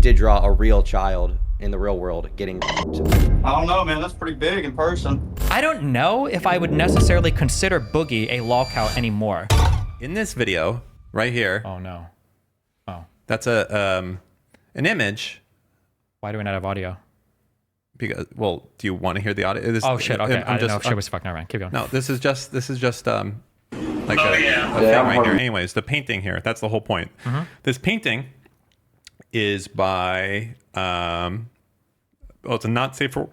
did draw a real child in the real world getting. I don't know, man. That's pretty big in person. I don't know if I would necessarily consider Boogie a lolcow anymore. In this video, right here. Oh no. Oh. That's an image. Why do we not have audio? Because, well, do you want to hear the audio? Oh shit! Okay, I don't know if shit was fucking around. Keep going. No, this is just like a thing Yeah, right here. Anyways, the painting here. That's the whole point. This painting is by it's a not safe for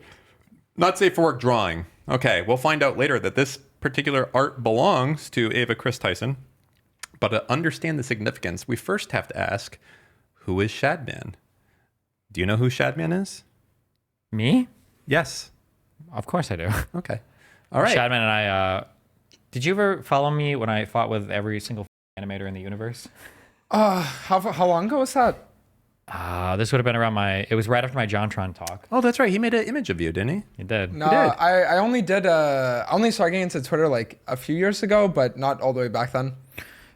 work drawing. Okay, we'll find out later that this particular art belongs to Ava Kris Tyson. But to understand the significance, we first have to ask, who is Shadman? Do you know who Shadman is? Me? Yes. Of course I do. Okay. All right. Shadman and I. Did you ever follow me when I fought with every single animator in the universe? How long ago was that? This would have been around it was right after my JonTron talk. Oh, that's right. He made an image of you, didn't he? He did. No, did. I only did. I only started getting into Twitter like a few years ago, but not all the way back then.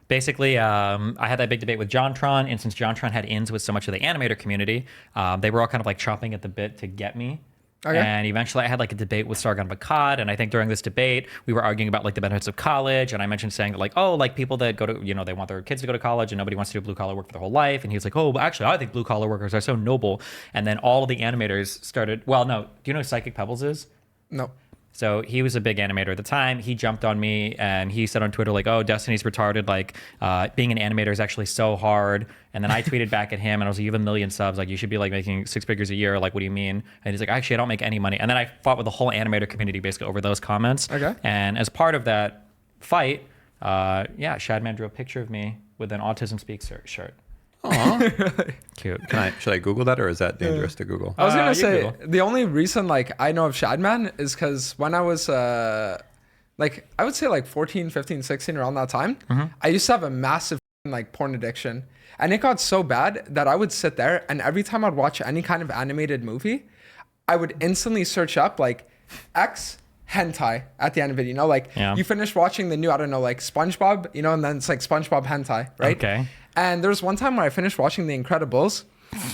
Basically, I had that big debate with JonTron, and since JonTron had ins with so much of the animator community, they were all kind of like chopping at the bit to get me. Okay. And eventually I had like a debate with Sargon Bakad, and I think during this debate, we were arguing about like the benefits of college, and I mentioned saying like, oh, like people that go to, they want their kids to go to college and nobody wants to do blue collar work for their whole life. And he was like, oh, actually, I think blue collar workers are so noble. And then all of the animators started, well, no, do you know who Psychic Pebbles is? No. So he was a big animator at the time. He jumped on me and he said on Twitter, like, oh, Destiny's retarded. Like, being an animator is actually so hard. And then I tweeted back at him and I was like, you have 1 million subs. Like, you should be like making 6 figures a year. Like, what do you mean? And he's like, actually, I don't make any money. And then I fought with the whole animator community basically over those comments. Okay. And as part of that fight, Shadman drew a picture of me with an Autism Speaks shirt. Aww. Cute. Should I Google that, or is that dangerous to Google? I was gonna you say Google. the only reason like I know of Shadman is because when I was like I would say like 14, 15, 16 around that time, I used to have a massive like porn addiction, and it got so bad that I would sit there and every time I'd watch any kind of animated movie, I would instantly search up like X hentai at the end of it. You finish watching the new, I don't know, like SpongeBob, and then it's like SpongeBob hentai, right? Okay. And there was one time where I finished watching The Incredibles,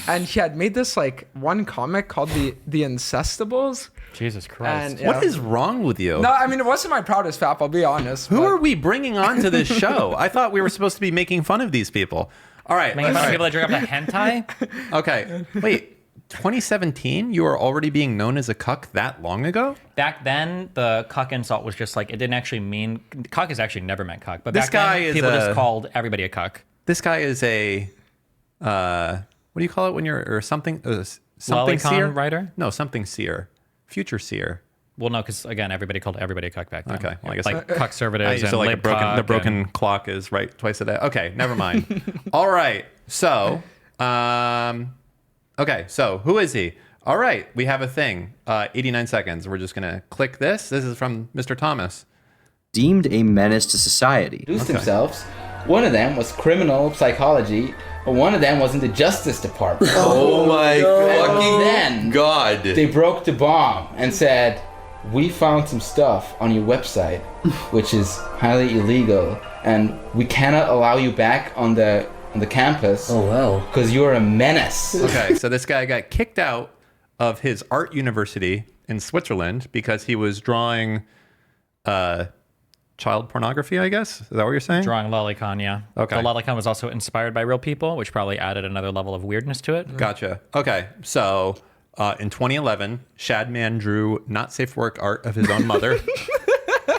and he had made this like one comic called the Incestables. Jesus Christ. And, What is wrong with you? No, I mean, it wasn't my proudest fap, I'll be honest. Who are we bringing on to this show? I thought we were supposed to be making fun of these people. All right. Making fun all of right. people that drink up to hentai? Okay. Wait. 2017, you were already being known as a cuck that long ago? Back then, the cuck insult was just like, it didn't actually mean, cuck has actually never meant cuck, but This back guy then, is people a- just called everybody a cuck. This guy is a, what do you call it when you're, or something Lolicon seer? writer? No, something seer. Future seer. Well, no, because again, everybody called everybody a cuck back then. Okay, well, I guess like cuck-servatives and so like lib the cuck broken clock is right twice a day. Okay, never mind. All right, so, okay, so who is he? All right, we have a thing. 89 seconds. We're just gonna click this. This is from Mr. Thomas. Deemed a menace to society. Themselves. One of them was criminal psychology, and one of them was in the Justice Department. Oh my fucking Then god. they broke the bomb and said, we found some stuff on your website which is highly illegal, and we cannot allow you back on the campus. Oh wow. Because you're a menace. Okay, so this guy got kicked out of his art university in Switzerland because he was drawing child pornography, I guess? Is that what you're saying? Drawing lolicon, yeah. Okay. The lolicon was also inspired by real people, which probably added another level of weirdness to it. Gotcha. Okay, so in 2011, Shadman drew not safe for work art of his own mother.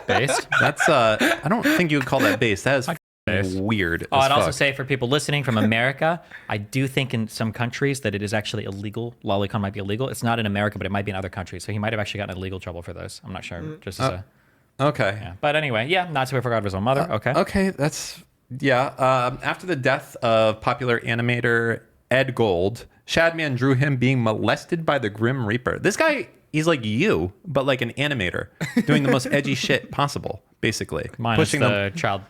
Based. That's, I don't think you would call that base. That is Based. weird. Oh, as I'd also fuck. say for people listening from America, I do think in some countries that it is actually illegal. Lolicon might be illegal. It's not in America, but it might be in other countries. So he might have actually gotten in legal trouble for those. I'm not sure. Just as Okay. yeah. But anyway, yeah, not safe for God of his own mother. Okay. Okay, that's, yeah. After the death of popular animator Ed Gold, Shadman drew him being molested by the Grim Reaper. This guy, he's like you, but like an animator, doing the most edgy shit possible, basically. Minus the child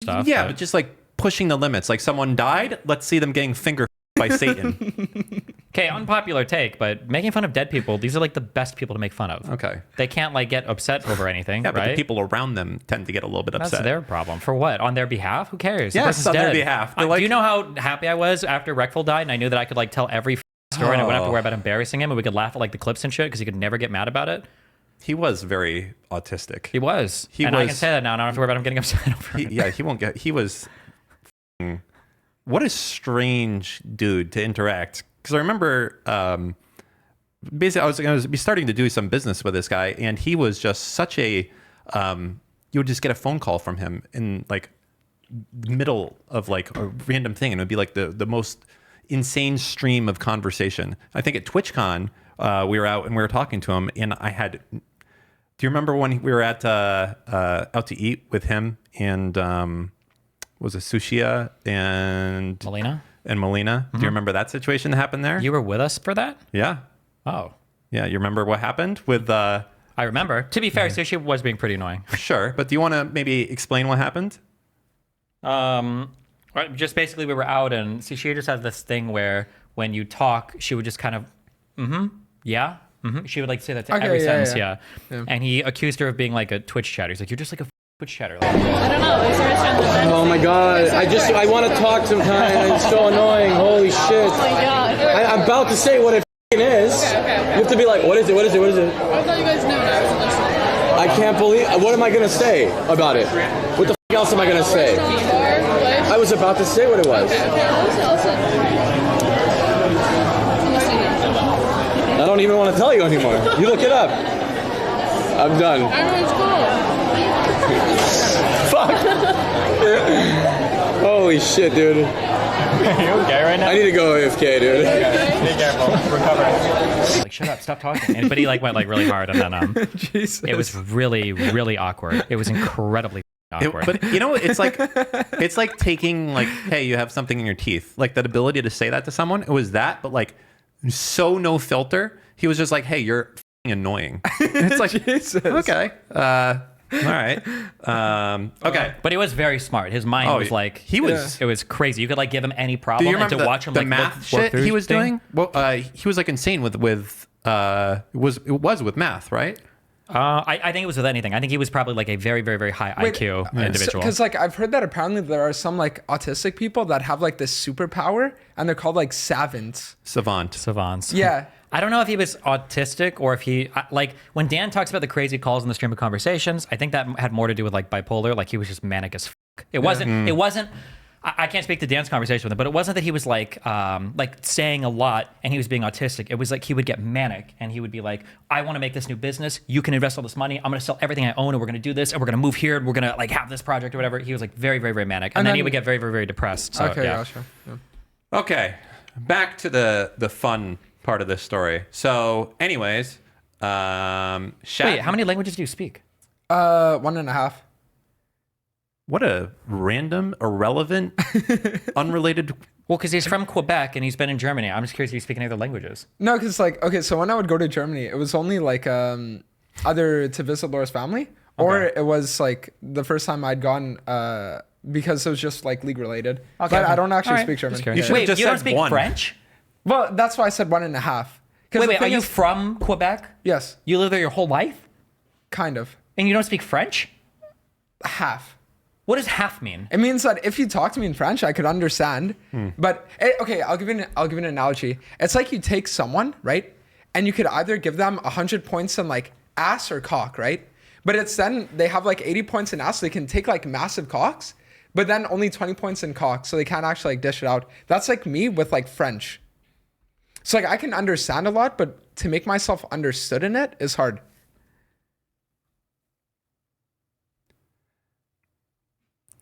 stuff. Yeah, but just like pushing the limits. Like someone died, let's see them getting finger by Satan. Okay, unpopular take, but making fun of dead people, these are like the best people to make fun of. Okay. They can't like get upset over anything, Yeah, but right? the people around them tend to get a little bit upset. That's their problem. For what? On their behalf? Who cares? Yes, The person's on their dead. behalf. Do They're you know how happy I was after Reckful died and I knew that I could like tell every story and I wouldn't have to worry about embarrassing him and we could laugh at like the clips and shit because he could never get mad about it? He was very autistic. He was. He and I can was- say that now and I don't have to worry about him getting upset over it. He won't get. He was. What a strange dude to interact. Because I remember, basically, I was going to be starting to do some business with this guy, and he was just such a. You would just get a phone call from him in like the middle of like a random thing, and it would be like the most insane stream of conversation. I think at TwitchCon, we were out and we were talking to him, and I had. Do you remember when we were at out to eat with him and was it Sushia and Melina? Melina? Do you remember that situation that happened there? You were with us for that? Yeah. Oh. Yeah, you remember what happened with I remember. To be fair, Sushi was being pretty annoying. Sure, but do you want to maybe explain what happened? Just basically we were out and Sushi just has this thing where when you talk, she would just kind of, yeah. She would like say that to Okay, every yeah, sentence, yeah. yeah. And he accused her of being like a Twitch chatter. He's like, you're just like a Twitch chatter. Like, I don't know. Is there a chance that Oh my god, I want to talk sometime. It's so annoying. Holy shit. Oh my god. I'm about to say what it is. Okay. You have to be like, what is it? What is it? What is it? I thought you guys knew and I wasn't listening. I can't believe. What am I gonna say about it? What the else am I gonna say? I was about to say what it was. Okay, I'll listen. I'm listening. I don't even want to tell you anymore. You look it up. I'm done. Everyone's cool. Fuck. Holy shit, dude. are you okay right now? I need to go AFK, dude. Be careful. Recover. Like, shut up. Stop talking. But he like went like really hard and then Jesus. it was really, really awkward. It was incredibly awkward. But you know, it's like taking like, hey, you have something in your teeth. Like that ability to say that to someone. It was that, but like so no filter. He was just like, hey, you're f***ing annoying. It's like, Jesus. okay, all right, okay. But he was very smart. His mind was like he was. It was crazy. You could like give him any Do problem you and remember to watch him the like math work shit through he was thing. doing? Well, he was like insane with it was with math, right? I think it was with anything. I think he was probably like a very, very, very high IQ individual. Because like I've heard that apparently there are some like autistic people that have like this superpower and they're called like savants. Savants. Yeah. I don't know if he was autistic or if he like when Dan talks about the crazy calls in the stream of conversations. I think that had more to do with like bipolar. Like he was just manic as fuck. It wasn't. It wasn't. I can't speak to Dan's conversation with him, but it wasn't that he was like saying a lot and he was being autistic. It was like he would get manic and he would be like, I want to make this new business. You can invest all this money. I'm going to sell everything I own and we're going to do this and we're going to move here and we're going to like have this project or whatever. He was like very, very, very manic. And then he would get very, very, very depressed. So, Okay, yeah. gotcha. Yeah. Okay, back to the fun part of this story. So, anyways, Wait, how many languages do you speak? 1.5. What a random, irrelevant, unrelated. Well, because he's from Quebec and he's been in Germany. I'm just curious if you speak any other languages. No, because like okay, so when I would go to Germany, it was only like either to visit Laura's family or it was like the first time I'd gone because it was just like league related. But I don't actually All right. speak German. Just curious. You should have Wait, just you don't said speak one. French? Well, that's why I said 1.5. Wait, are you from Quebec? Yes, You live there your whole life? kind of. And you don't speak French? Half. What does half mean? It means that if you talk to me in French, I could understand. But okay, I'll give you an analogy. It's like you take someone, right, and you could either give them 100 points in like ass or cock, right? But it's then they have like 80 points in ass, so they can take like massive cocks, but then only 20 points in cock, so they can't actually like dish it out. That's like me with like French. So like I can understand a lot, but to make myself understood in it is hard.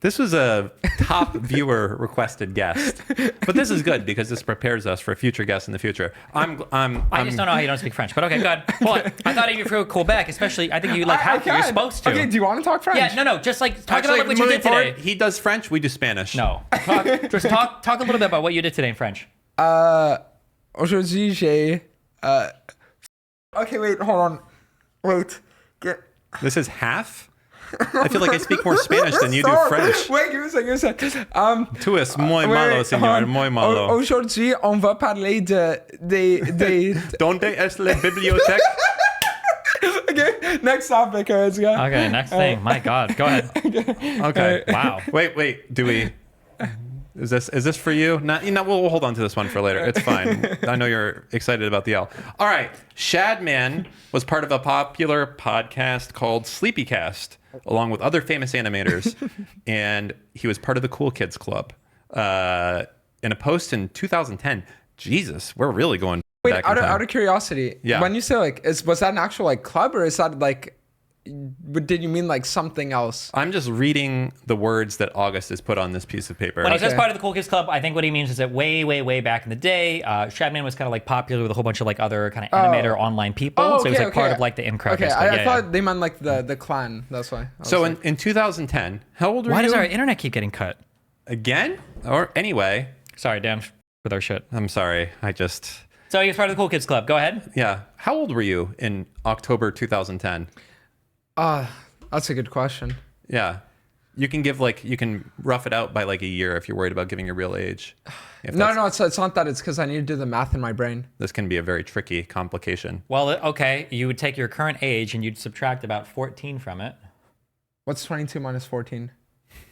This was a top viewer requested guest, but this is good because this prepares us for future guests in the future. I just don't know how you don't speak French. But okay, go ahead. Hold on. I thought if you're from Quebec, especially, I think you like have to. You're can. supposed to. Okay, do you want to talk French? Yeah, no. Just like talk Actually, about what you moving did today. forward, he does French. We do Spanish. No. Just talk a little bit about what you did today in French. Aujourd'hui, j'ai. Okay, wait, hold on. Wait. This is half. I feel like I speak more Spanish than you do Stop. French. Wait, give me a second. Tu es muy malo, señor, muy malo. Aujourd'hui, on va parler des Donde es la bibliothèque? Okay, next topic, guys. Yeah. Okay, next thing. My God, go ahead. Okay. Wow. Wait. Do we? Is this for you? Not. We'll hold on to this one for later. It's fine. I know you're excited about the L. All right. Shadman was part of a popular podcast called Sleepycast, along with other famous animators, and he was part of the Cool Kids Club. In a post in 2010. Jesus, we're really going. Wait, back in time. out of curiosity, Yeah. when you say like, was that an actual like club, or is that like, did you mean like something else? I'm just reading the words that August has put on this piece of paper. When he says part of the Cool Kids Club, I think what he means is that way back in the day, Shadman was kind of like popular with a whole bunch of like other kind of animator online people. So he was like part of like the in-crowd. Okay, basically. I thought they meant like the Klein. That's why. So in 2010, how old were you? Why does our internet keep getting cut? Again? Or anyway, Sorry, Dan, with our shit. I'm sorry. So he was part of the Cool Kids Club. Go ahead. Yeah. How old were you in October 2010? That's a good question. Yeah. You can rough it out by like a year if you're worried about giving your real age. No, it's not that. It's because I need to do the math in my brain. This can be a very tricky complication. Well, okay, you would take your current age and you'd subtract about 14 from it. What's 22 minus 14?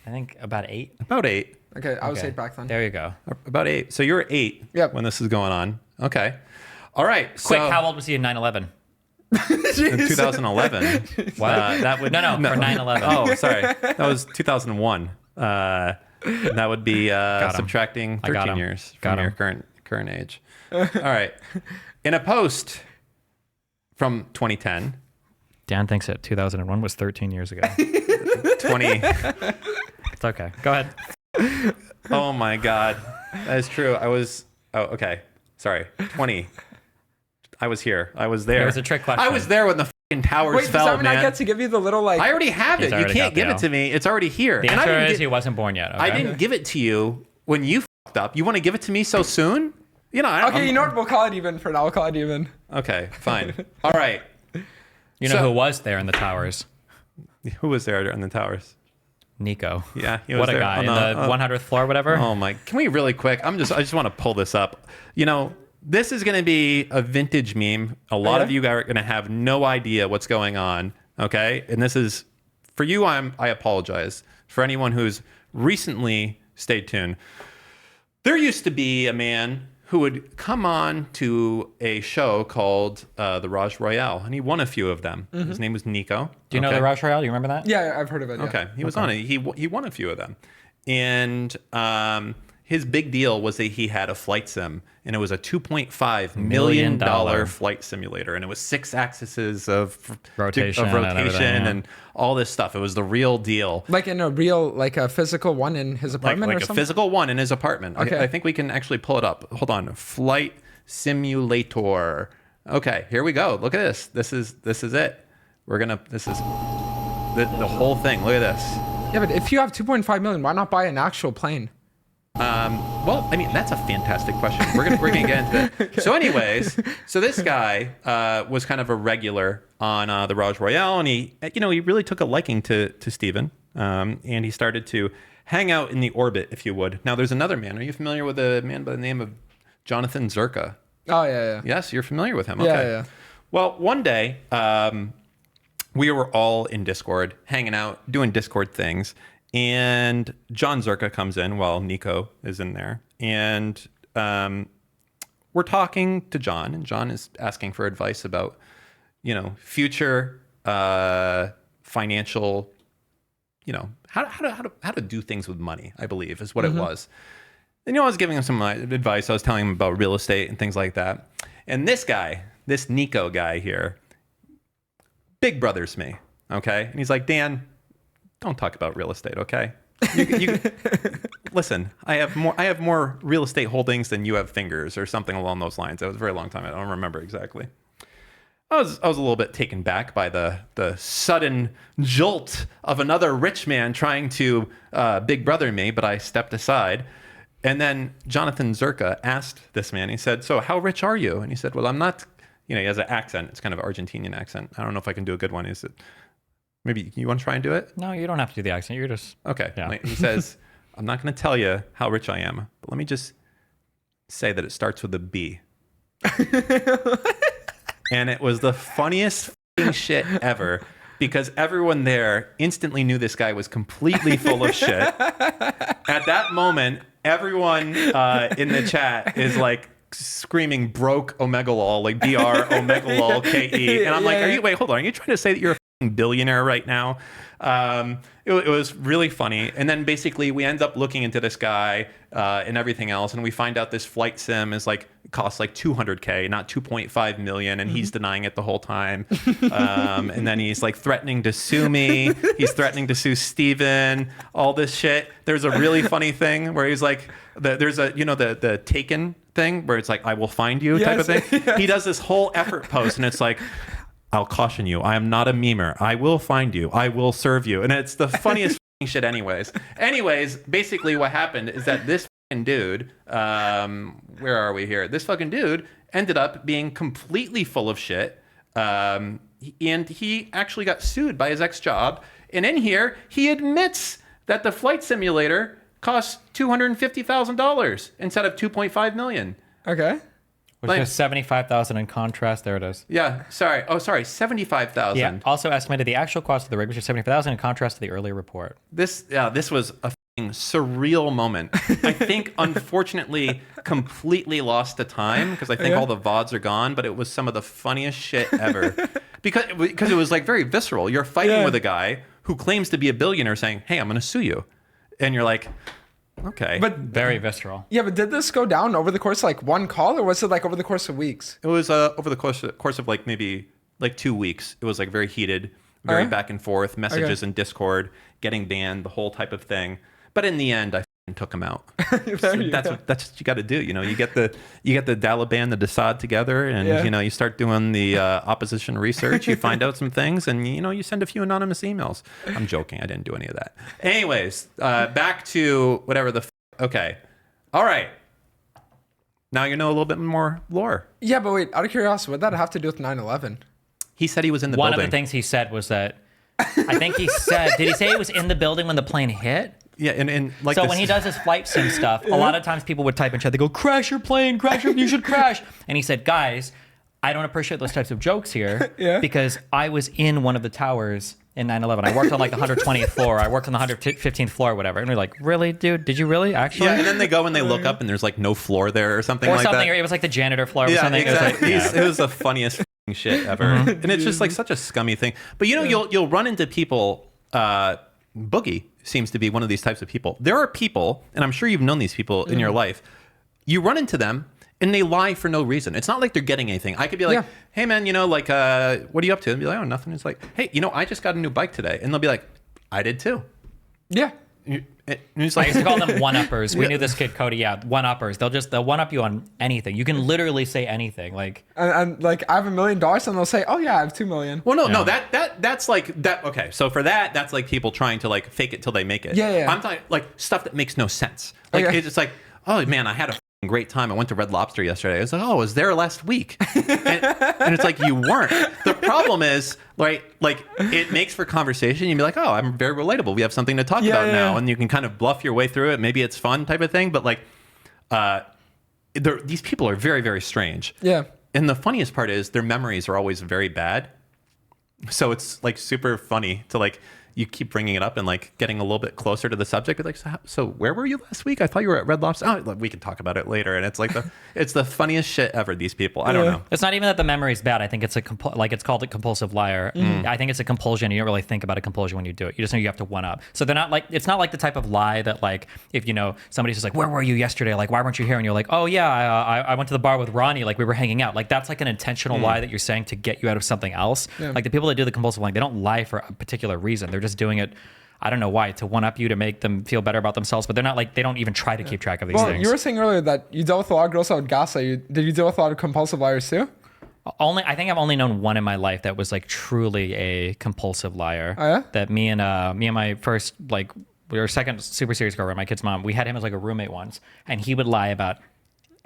I think about 8. About 8. Okay, I was 8 back then. There you go. About 8. So you're 8 Yep. when this is going on. Okay. All right. Quick, so how old was he in 9/11? in 2011. What? That would no for 9/11. Oh, sorry. That was 2001. That would be subtracting I got 13 him. years Got from your him. current age. All right. In a post from 2010, Dan thinks that 2001 was 13 years ago. 20. It's okay. Go ahead. Oh my God, that is true. Okay. Sorry. 20. I was here. I was there. It was a trick question. I was there when the fucking towers Wait, does fell, that mean man. I get to give you the little like? I already have He's it. You already can't got the give it L. to me. It's already here. The And answer I didn't is he wasn't born yet. Okay? I didn't give it to you when you fucked up. You want to give it to me so soon? You know. Okay, you know what? We'll call it even for now. We'll call it even. Okay, fine. All right. You know who was there in the towers? Who was there in the towers? Nico. Yeah, he was What a there guy. on In the 100th floor, whatever. Oh my! Can we really quick? I just want to pull this up. You know, this is going to be a vintage meme. A lot of you guys are going to have no idea what's going on. Okay, and this is for you. I apologize for anyone who's recently stayed tuned. There used to be a man who would come on to a show called The Raj Royale, and he won a few of them. His name was Nico. Do you know the Rush Royale? Do you remember that? Yeah, I've heard of it. Yeah. Okay, he was on it. He won a few of them, and his big deal was that he had a flight sim, and it was a $2.5 million flight simulator, and it was 6 axes of rotation and all this stuff. It was the real deal. Like in a real, like a physical one in his apartment Like or a something? physical one in his apartment. Okay. I think we can actually pull it up. Hold on. Flight simulator. Okay, here we go. Look at this. This is it. This is the whole thing. Look at this. Yeah, but if you have 2.5 million, why not buy an actual plane? Well, I mean, that's a fantastic question. We're gonna get into it. So anyways, this guy was kind of a regular on the Raj Royale, and he really took a liking to Steven, and he started to hang out in the orbit, if you would. Now, there's another man. Are you familiar with a man by the name of Jonathan Zerka? Oh, yeah. Yes, you're familiar with him. Yeah, Okay. yeah. Well, one day, we were all in Discord, hanging out, doing Discord things, and John Zerka comes in while Nico is in there, and we're talking to John, and John is asking for advice about, future financial, how to do things with money, I believe is what it was. And I was giving him some advice. I was telling him about real estate and things like that. And this Nico guy here, big brothers me, okay? And he's like, Dan, don't talk about real estate, okay? Listen, I have more real estate holdings than you have fingers, or something along those lines. It was a very long time. I don't remember exactly. I was a little bit taken back by the sudden jolt of another rich man trying to big brother me, but I stepped aside. And then Jonathan Zerka asked this man, he said, so how rich are you? And he said, well, I'm not, he has an accent. It's kind of an Argentinian accent. I don't know if I can do a good one. He said, Maybe you want to try and do it? No, you don't have to do the accent. You're just Okay. Yeah. He says, I'm not going to tell you how rich I am, but let me just say that it starts with a B. And it was the funniest f***ing shit ever because everyone there instantly knew this guy was completely full of shit. At that moment, everyone in the chat is like screaming broke omegalol, like BR omegalol KE. And I'm like, hold on. Are you trying to say that you're a f***ing billionaire right now? It was really funny. And then basically we end up looking into this guy and everything else. And we find out this flight sim is like, costs like 200K, not 2.5 million. And he's denying it the whole time. And then he's like threatening to sue me. He's threatening to sue Steven, all this shit. There's a really funny thing where he's like, there's a, the Taken thing where it's like, I will find you type of thing. Yes. He does this whole effort post and it's like, I'll caution you. I am not a memer. I will find you. I will serve you. And it's the funniest shit anyways. Basically what happened is that this fucking dude, where are we here? This fucking dude ended up being completely full of shit. And he actually got sued by his ex-job. And in here, he admits that the flight simulator costs $250,000 instead of $2.5 million. Okay. Which is 75,000 in contrast. There it is. Yeah. Sorry. Oh, sorry. 75,000. Yeah. Also estimated the actual cost of the rig, which is 75,000 in contrast to the earlier report. This was a surreal moment. I think, unfortunately, completely lost the time because I think all the VODs are gone. But it was some of the funniest shit ever because it was like very visceral. You're fighting with a guy who claims to be a billionaire, saying, "Hey, I'm going to sue you," and you're like, okay. But very visceral. Yeah, but did this go down over the course of like one call or was it like over the course of weeks? It was over the course of like maybe like 2 weeks. It was like very heated, very back and forth, messages in Discord, getting banned, the whole type of thing. But in the end, I took him out. That's what you got to do. You get the Taliban, the Desaad together, and you start doing the opposition research. You find out some things, and you send a few anonymous emails. I'm joking. I didn't do any of that. Anyways, back to whatever the. Okay, all right. Now you know a little bit more lore. Yeah, but wait. Out of curiosity, what did that have to do with 9/11? He said he was in the building. building. One of the things he said was that. I think he said. Did he say he was in the building when the plane hit? Yeah, and like so when he does his flight sim stuff, a lot of times people would type in chat, they go, crash your plane, you should crash. And he said, guys, I don't appreciate those types of jokes here because I was in one of the towers in 9/11. I worked on like the 120th floor. I worked on the 115th floor or whatever. And we're like, really, dude? Did you really? Actually? Yeah, and then they go and they look up and there's like no floor there or something like that. Or it was like the janitor floor or something. Exactly. It was the funniest shit ever. And it's just like such a scummy thing. But you'll run into people, Boogie seems to be one of these types of people. There are people, and I'm sure you've known these people in your life, you run into them and they lie for no reason. It's not like they're getting anything. I could be like, hey man, what are you up to? And be like, oh, nothing. It's like, hey, I just got a new bike today. And they'll be like, I did too. Yeah. I used to call them one-uppers. We knew this kid, Cody. Yeah, one-uppers. They'll one-up you on anything. You can literally say anything. Like and like I have $1 million, and they'll say, "Oh yeah, I have 2 million." Well, no, that's like that. Okay, so for that's like people trying to like fake it till they make it. Yeah. I'm talking like stuff that makes no sense. Like it's like, oh man, I had a great time. I went to Red Lobster yesterday. I was like, oh, I was there last week, and it's like you weren't. The problem is, like it makes for conversation. You'd be like, oh, I'm very relatable. We have something to talk about now, and you can kind of bluff your way through it. Maybe it's fun type of thing, but like, these people are very, very strange. Yeah. And the funniest part is their memories are always very bad. So it's like super funny to like. You keep bringing it up and like getting a little bit closer to the subject. Like, so where were you last week? I thought you were at Red Lobster. Oh, we can talk about it later. And it's like it's the funniest shit ever. These people. I don't know. It's not even that the memory is bad. I think it's it's called a compulsive liar. I think it's a compulsion. You don't really think about a compulsion when you do it. You just know you have to one up. So they're not like it's not like the type of lie that like if somebody's just like, where were you yesterday? Like why weren't you here? And you're like, oh yeah, I went to the bar with Ronnie. Like we were hanging out. Like that's like an intentional lie that you're saying to get you out of something else. Yeah. Like the people that do the compulsive lying, they don't lie for a particular reason. They're just doing it. I don't know why, to one up you to make them feel better about themselves, but they're not like they don't even try to keep track of these things. You were saying earlier that you dealt with a lot of girls that would gaslight you. Did you deal with a lot of compulsive liars too? I think I've only known one in my life that was like truly a compulsive liar. Oh, yeah? That me and my first we were second super serious girlfriend, my kid's mom. We had him as like a roommate once, and he would lie about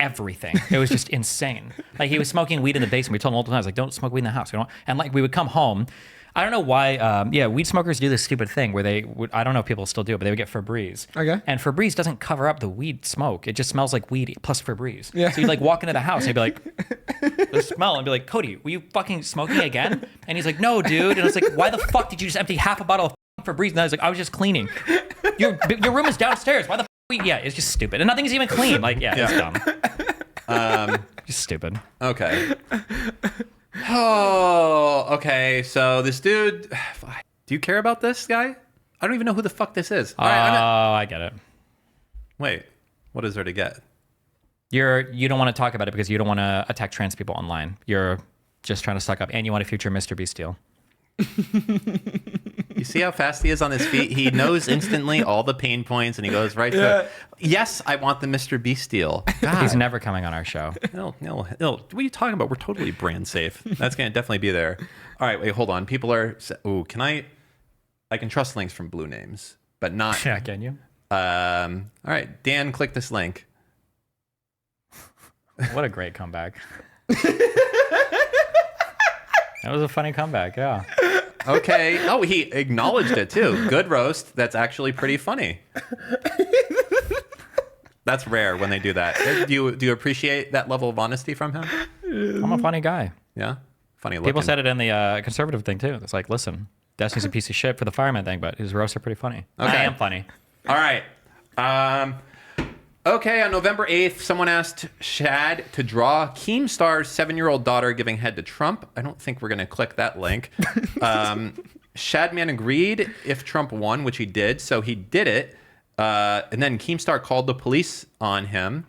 everything. It was just insane. Like he was smoking weed in the basement. We told him multiple times, like, don't smoke weed in the house. And like we would come home. I don't know why. Weed smokers do this stupid thing where they would, I don't know if people still do it, but they would get Febreze. Okay. And Febreze doesn't cover up the weed smoke. It just smells like weed plus Febreze. Yeah. So you'd like walk into the house and you'd be like, the smell, and be like, Cody, were you fucking smoking again? And he's like, no, dude. And I was like, why the fuck did you just empty half a bottle of Febreze? And I was like, I was just cleaning. Your room is downstairs. Why the fuck? Yeah, it's just stupid. And nothing's even clean. Like, it's dumb. Just stupid. Okay. Oh, okay. So this dude, do you care about this guy? I don't even know who the fuck this is. Oh, I get it. Wait, what is there to get? You don't want to talk about it because you don't want to attack trans people online. You're just trying to suck up, and you want a future MrBeast deal. You see how fast he is on his feet? He knows instantly all the pain points, and he goes right for it. Yes, I want the MrBeast deal. God. He's never coming on our show. No. What are you talking about? We're totally brand safe. That's going to definitely be there. All right, wait, hold on. People are... Ooh, can I can trust links from blue names, but not... Yeah, can you? All right, Dan, click this link. What a great comeback. That was a funny comeback, yeah. Okay. Oh, he acknowledged it too. Good roast. That's actually pretty funny. That's rare when they do that. Do you appreciate that level of honesty from him? I'm a funny guy. Yeah. Funny looking. People said it in the conservative thing too. It's like, listen, Destiny's a piece of shit for the fireman thing, but his roasts are pretty funny. Okay. I am funny. All right. Okay, on November 8th, someone asked Shad to draw Keemstar's 7-year-old daughter giving head to Trump. I don't think we're going to click that link. Shadman agreed if Trump won, which he did, so he did it. And then Keemstar called the police on him.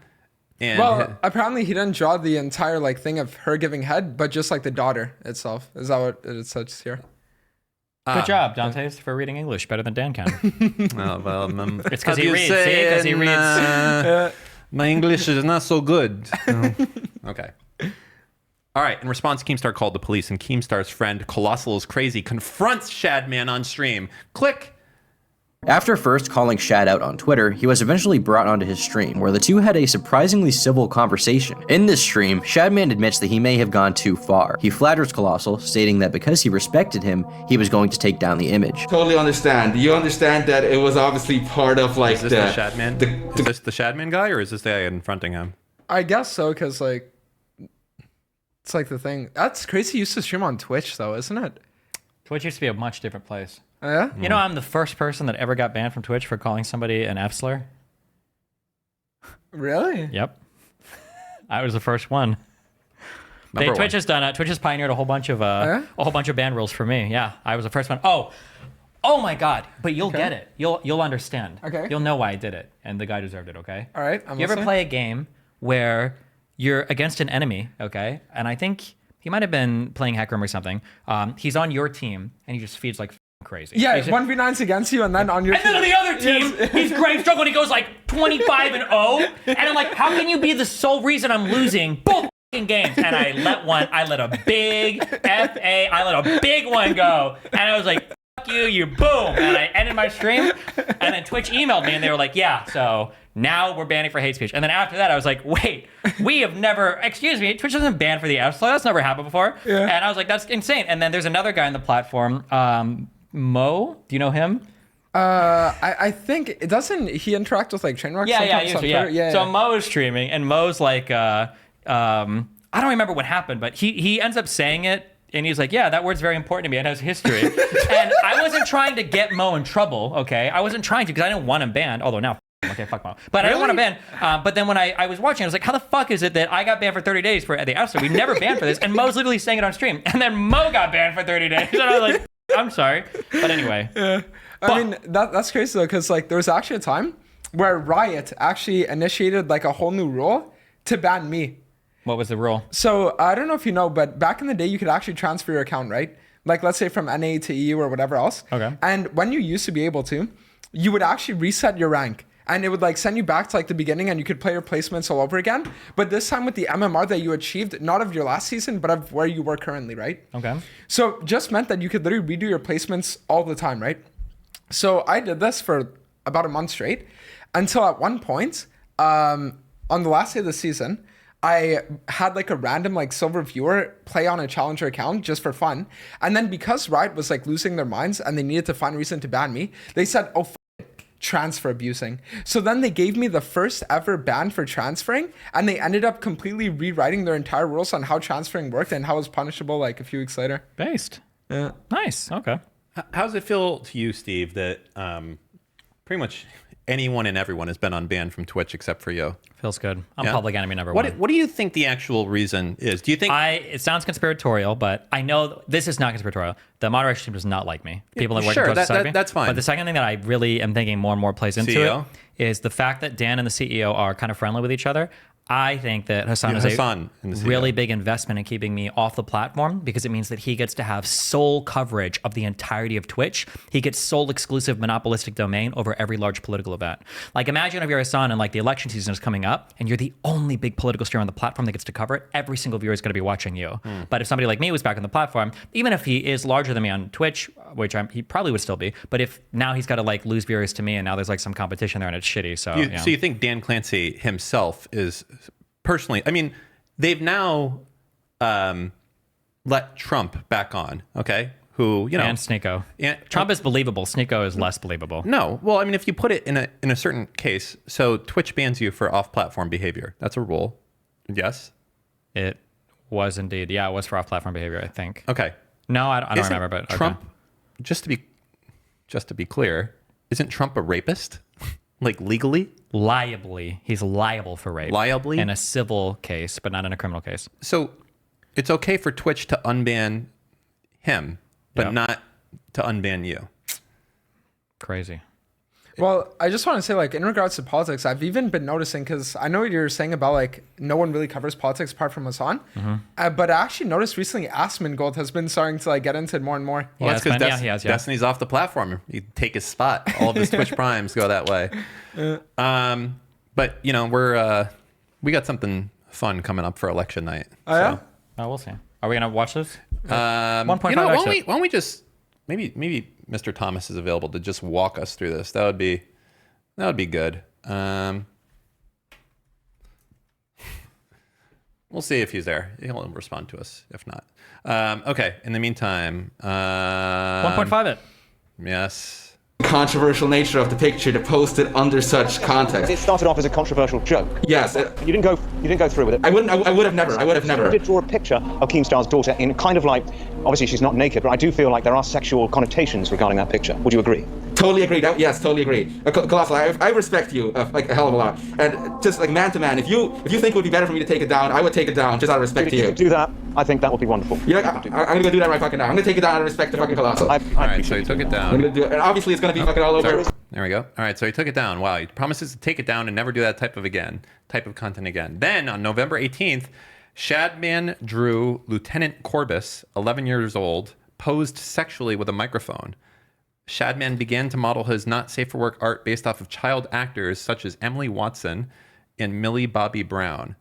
And well, apparently he didn't draw the entire like thing of her giving head, but just like the daughter itself. Is that what it says here? Good job, Dantes, for reading English better than Dan can. It's because he reads. See, because he reads. My English is not so good. Okay. All right. In response, Keemstar called the police, and Keemstar's friend, Colossal is Crazy, confronts Shadman on stream. Click. After first calling Shad out on Twitter, he was eventually brought onto his stream, where the two had a surprisingly civil conversation. In this stream, Shadman admits that he may have gone too far. He flatters Colossal, stating that because he respected him, he was going to take down the image. Totally understand. Do you understand that it was obviously part of like Is this the Shadman? Is this the Shadman guy, or is this the guy confronting him? I guess so, because like it's like the thing. That's crazy. He used to stream on Twitch though, isn't it? Twitch used to be a much different place. Oh, yeah? You know, I'm the first person that ever got banned from Twitch for calling somebody an F-slur. Really? Yep. I was the first one. Twitch has done. Twitch has pioneered a whole bunch of ban rules for me. Yeah, I was the first one. Oh my God! But you'll get it. You'll understand. Okay. You'll know why I did it, and the guy deserved it. Okay. All right. You ever play a game where you're against an enemy? Okay, and I think he might have been playing Hack Room or something. He's on your team, and he just feeds like crazy. Yeah, he's 1v9's against you, and then on your and then on the other team, he's Grave Struggle, and he goes like 25-0, and I'm like, how can you be the sole reason I'm losing both fucking games? And I let a big I let a big one go, and I was like, fuck you, you boom, and I ended my stream, and then Twitch emailed me, and they were like, yeah, so now we're banning for hate speech. And then after that, I was like, wait, we have never, excuse me, Twitch doesn't ban for the F-slur. That's never happened before. Yeah. And I was like, that's insane. And then there's another guy on the platform, Mo. Do you know him? I think it doesn't. He interact with like Trainwreck. Yeah. So Mo is streaming, and Mo's like, I don't remember what happened, but he ends up saying it. And he's like, yeah, that word's very important to me. It has history. And I wasn't trying to get Mo in trouble, okay? I wasn't trying to because I didn't want him banned. Although now, okay, fuck Mo. But really? I didn't want him banned. But then when I was watching, I was like, how the fuck is it that I got banned for 30 days for the F-slur? We never banned for this. And Mo's literally saying it on stream. And then Mo got banned for 30 days. And I was like, I'm sorry. But anyway. Yeah. I mean, that's crazy though, because like there was actually a time where Riot actually initiated like a whole new rule to ban me. What was the rule? So I don't know if you know, but back in the day, you could actually transfer your account, right? Like let's say from NA to EU or whatever else. Okay. And when you used to be able to, you would actually reset your rank. And it would like send you back to like the beginning and you could play your placements all over again. But this time with the MMR that you achieved, not of your last season, but of where you were currently, right? Okay. So just meant that you could literally redo your placements all the time, right? So I did this for about a month straight until at one point, on the last day of the season, I had like a random like silver viewer play on a challenger account just for fun. And then because Riot was like losing their minds and they needed to find a reason to ban me, they said, oh, transfer abusing. So then they gave me the first ever ban for transferring, and they ended up completely rewriting their entire rules on how transferring worked and how it was punishable like a few weeks later. Based. Yeah. Nice. Okay. How does it feel to you, Steve, that pretty much anyone and everyone has been unbanned from Twitch except for you? Feels good. I'm public enemy number one. one. What do you think the actual reason is? Do you think it sounds conspiratorial, but I know this is not conspiratorial. The moderation team does not like me. People that work at DrDisrespect. That's fine. But the second thing that I really am thinking more and more plays into CEO? it is the fact that Dan and the CEO are kind of friendly with each other. I think that Hassan is a really big investment in keeping me off the platform, because it means that he gets to have sole coverage of the entirety of Twitch. He gets sole exclusive monopolistic domain over every large political event. Like, imagine if you're Hassan and like the election season is coming up and you're the only big political streamer on the platform that gets to cover it. Every single viewer is going to be watching you. But if somebody like me was back on the platform, even if he is larger than me on Twitch, which he probably would still be, but if now he's got to like lose viewers to me and now there's like some competition there and it's shitty. So you think Dan Clancy himself is personally, I mean, they've now let Trump back on, okay? Who, you know, and Sneeko. Trump is believable. Sneeko is less believable. No, well, I mean, if you put it in a certain case, so Twitch bans you for off-platform behavior. That's a rule. Yes, it was indeed. Yeah, it was for off-platform behavior, I think. Okay. No, I don't remember. But Trump, just to be clear, isn't Trump a rapist? Like legally? Liably. He's liable for rape. Liably? In a civil case, but not in a criminal case. So it's okay for Twitch to unban him, but not to unban you. Crazy. Well, I just want to say, like, in regards to politics, I've even been noticing, because I know what you're saying about, like, no one really covers politics apart from Hassan. But I actually noticed recently Asmongold has been starting to, like, get into it more and more. Well, that's because Destiny's off the platform. You take his spot. All of his Twitch primes go that way. But, you know, we got something fun coming up for election night. Oh, yeah? Oh, we'll see. Are we going to watch this? 1.5 you know, why don't we just... Maybe Mr. Thomas is available to just walk us through this. That would be good. We'll see if he's there. He'll respond to us if not. Okay. In the meantime, 1.5 it. Yes. Controversial nature of the picture to post it under such context. It started off as a controversial joke. Yes. You didn't go through with it. I would have never. You did draw a picture of Keemstar's daughter in kind of like, obviously she's not naked, but I do feel like there are sexual connotations regarding that picture. Would you agree? Totally agree. Yes, totally agree. Colossal, I respect you like a hell of a lot. And just like man to man, if you think it would be better for me to take it down, I would take it down just out of respect to you. Do that. I think that would be wonderful. Yeah, I'm gonna do that right fucking now. I'm gonna take it down out of respect to fucking Colossal. All right, so he took it down. I'm gonna do it, and obviously it's gonna be fucking all over. There we go. All right, so he took it down. Wow, he promises to take it down and never do that type of content again. Then on November 18th, Shadman drew Lieutenant Corbus, 11 years old, posed sexually with a microphone. Shadman began to model his not safe for work art based off of child actors such as Emily Watson and Millie Bobby Brown.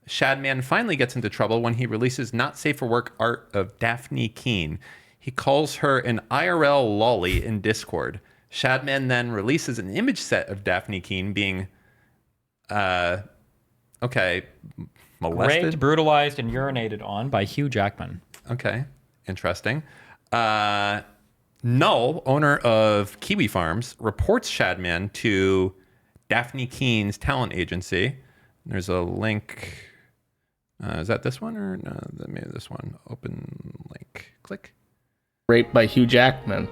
Shadman finally gets into trouble when he releases not safe for work art of Daphne Keane. He calls her an IRL lolly in Discord. Shadman then releases an image set of Daphne Keane being, molested? Raped, brutalized, and urinated on by Hugh Jackman. Okay, interesting. Null, owner of Kiwi Farms, reports Shadman to Daphne Keene's talent agency. There's a link. Is that this one or no? Maybe this one. Open link. Click. Raped by Hugh Jackman.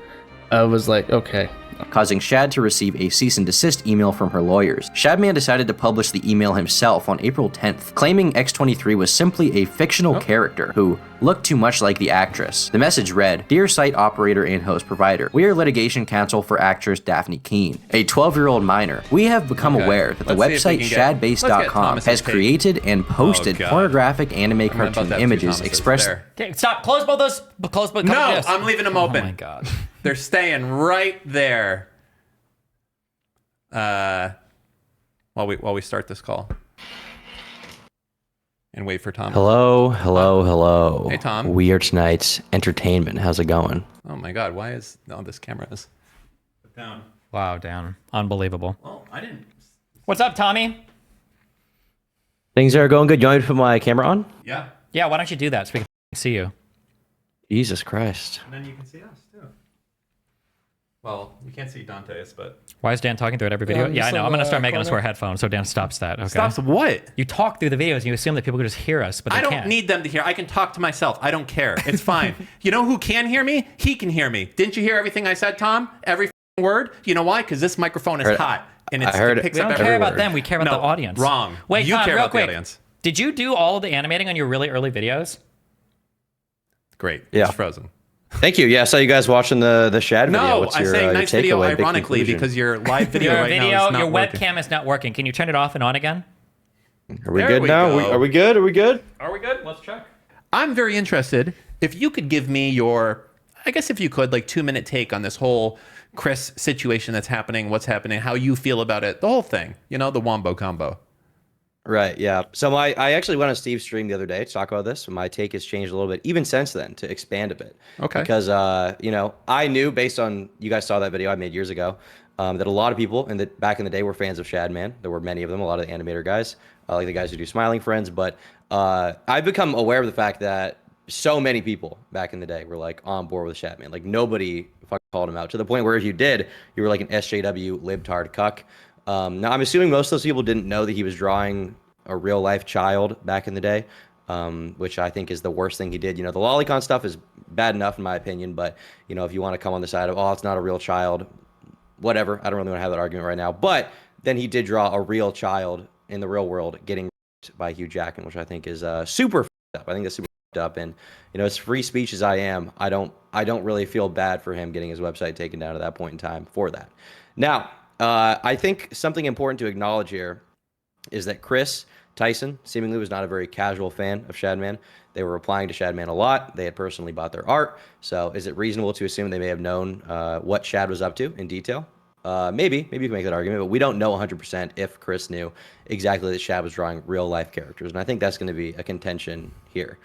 I was like, okay. Causing Shad to receive a cease and desist email from her lawyers. Shadman decided to publish the email himself on April 10th, claiming X23 was simply a fictional character who looked too much like the actress. The message read, "Dear site operator and host provider, we are litigation counsel for actress Daphne Keane, a 12-year-old minor. We have become aware that the website shadbase.com has created and posted pornographic anime cartoon images expressed..." Okay, stop. Close both those. Close both. No, I'm leaving them open. Oh my god. They're staying right there. While we start this call. And wait for Tom. Hello. Hey, Tom. We are tonight's entertainment. How's it going? Oh my god, why is this camera is down? Wow, down. Unbelievable. Oh, I didn't. What's up, Tommy? Things are going good. You want me to put my camera on? Yeah. Yeah, why don't you do that so we can see you? Jesus Christ. And then you can see us too. Well, you can't see Dantes, but Why is Dan talking through it every video? Yeah, I know. I'm going to start making us wear headphones so Dan stops that. Okay. stops what? You talk through the videos and you assume that people can just hear us, but they I don't can't. need them to hear. I can talk to myself. I don't care. It's fine. You know who can hear me? He can hear me. Didn't you hear everything I said, Tom? Every word? You know why? Because this microphone is hot. And it picks We up don't every care about word. them. We care about the audience. Wrong. Wait, you Tom, care real about quick. the audience. Did you do all of the animating on your really early videos? Great. Yeah. It's frozen. Thank you. Yeah, I saw you guys watching the Shad video. No, What's I your, say your nice video takeaway, big ironically conclusion? because your live video Your right video, now is not your working. webcam is not working. Can you turn it off and on again? Are we There good we now? go. Are we good? Are we good? Are we good? Let's check. I'm very interested. If you could give me your, I guess if you could, like 2-minute take on this whole Chris situation that's happening, what's happening, how you feel about it, the whole thing, you know, the wombo combo. Right, yeah. So I actually went on Steve's stream the other day to talk about this, and my take has changed a little bit, even since then, to expand a bit. Okay. Because, you know, I knew, based on, you guys saw that video I made years ago, that a lot of people back in the day were fans of Shadman. There were many of them, a lot of the animator guys, like the guys who do Smiling Friends. But I've become aware of the fact that so many people back in the day were like on board with Shadman. Like nobody fucking called him out, to the point where if you did, you were like an SJW libtard cuck. Now, I'm assuming most of those people didn't know that he was drawing a real-life child back in the day, which I think is the worst thing he did. You know, the lolicon stuff is bad enough, in my opinion, but, you know, if you want to come on the side of, oh, it's not a real child, whatever, I don't really want to have that argument right now. But then he did draw a real child in the real world getting raped by Hugh Jackman, which I think is super f***ed up. I think that's super f***ed up, and, you know, as free speech as I am, I don't really feel bad for him getting his website taken down at that point in time for that. Now, I think something important to acknowledge here is that Kris Tyson seemingly was not a very casual fan of Shadman. They were replying to Shadman a lot. They had personally bought their art. So is it reasonable to assume they may have known what Shad was up to in detail? Maybe you can make that argument, but we don't know 100% if Kris knew exactly that Shad was drawing real life characters. And I think that's going to be a contention here.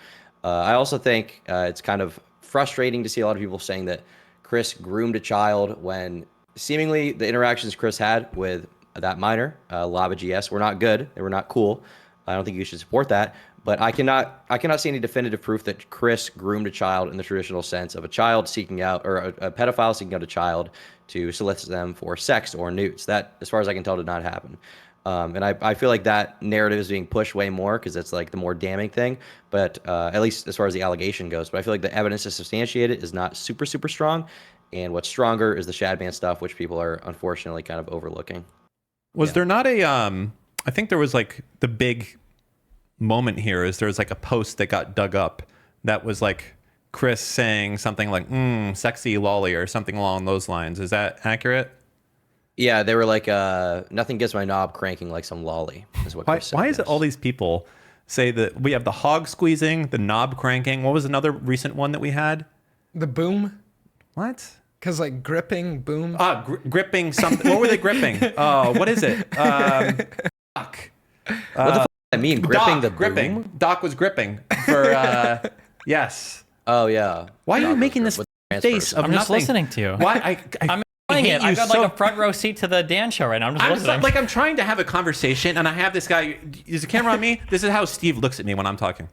I also think it's kind of frustrating to see a lot of people saying that Kris groomed a child when seemingly the interactions Kris had with that minor, Lava GS, were not good. They were not cool. I don't think you should support that. But I cannot see any definitive proof that Kris groomed a child in the traditional sense of a child seeking out, or a pedophile seeking out a child to solicit them for sex or nudes. That, as far as I can tell, did not happen. And I feel like that narrative is being pushed way more because it's like the more damning thing. But at least as far as the allegation goes. But I feel like the evidence to substantiate it is not super strong. And what's stronger is the Shadman stuff, which people are unfortunately kind of overlooking. Was there not a, I think there was like the big moment here is there was like a post that got dug up that was like Kris saying something like, sexy lolly or something along those lines. Is that accurate? Yeah, they were like, nothing gets my knob cranking like some lolly, is what Kris said. Why is it all these people say that we have the hog squeezing, the knob cranking? What was another recent one that we had? The boom. What? Because like gripping, boom. Gripping something. What were they gripping? Oh, what is it? Fuck. What the fuck does that mean? Gripping the gripping. boom? Doc was gripping for yes. Oh yeah. Why are you Doc making was this with face of I'm just nothing? listening to you. Why? I'm enjoying it. hate I've you got so- like a front row seat to the Dan show right now. I'm just listening. like I'm trying to have a conversation and I have this guy. Is the camera on me? This is how Steve looks at me when I'm talking.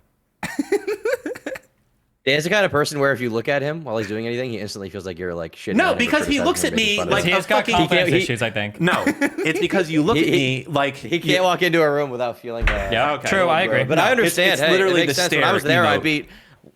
Dan's the kind of person where if you look at him while he's doing anything, he instantly feels like you're like shit. No, because he looks at me like He's got confidence issues, I think. No, it's because you look at me like he can't walk into a room without feeling. Yeah, okay. true. I agree. But I understand. It's Hey, literally it makes the sense. When I was stare there, I emote. beat.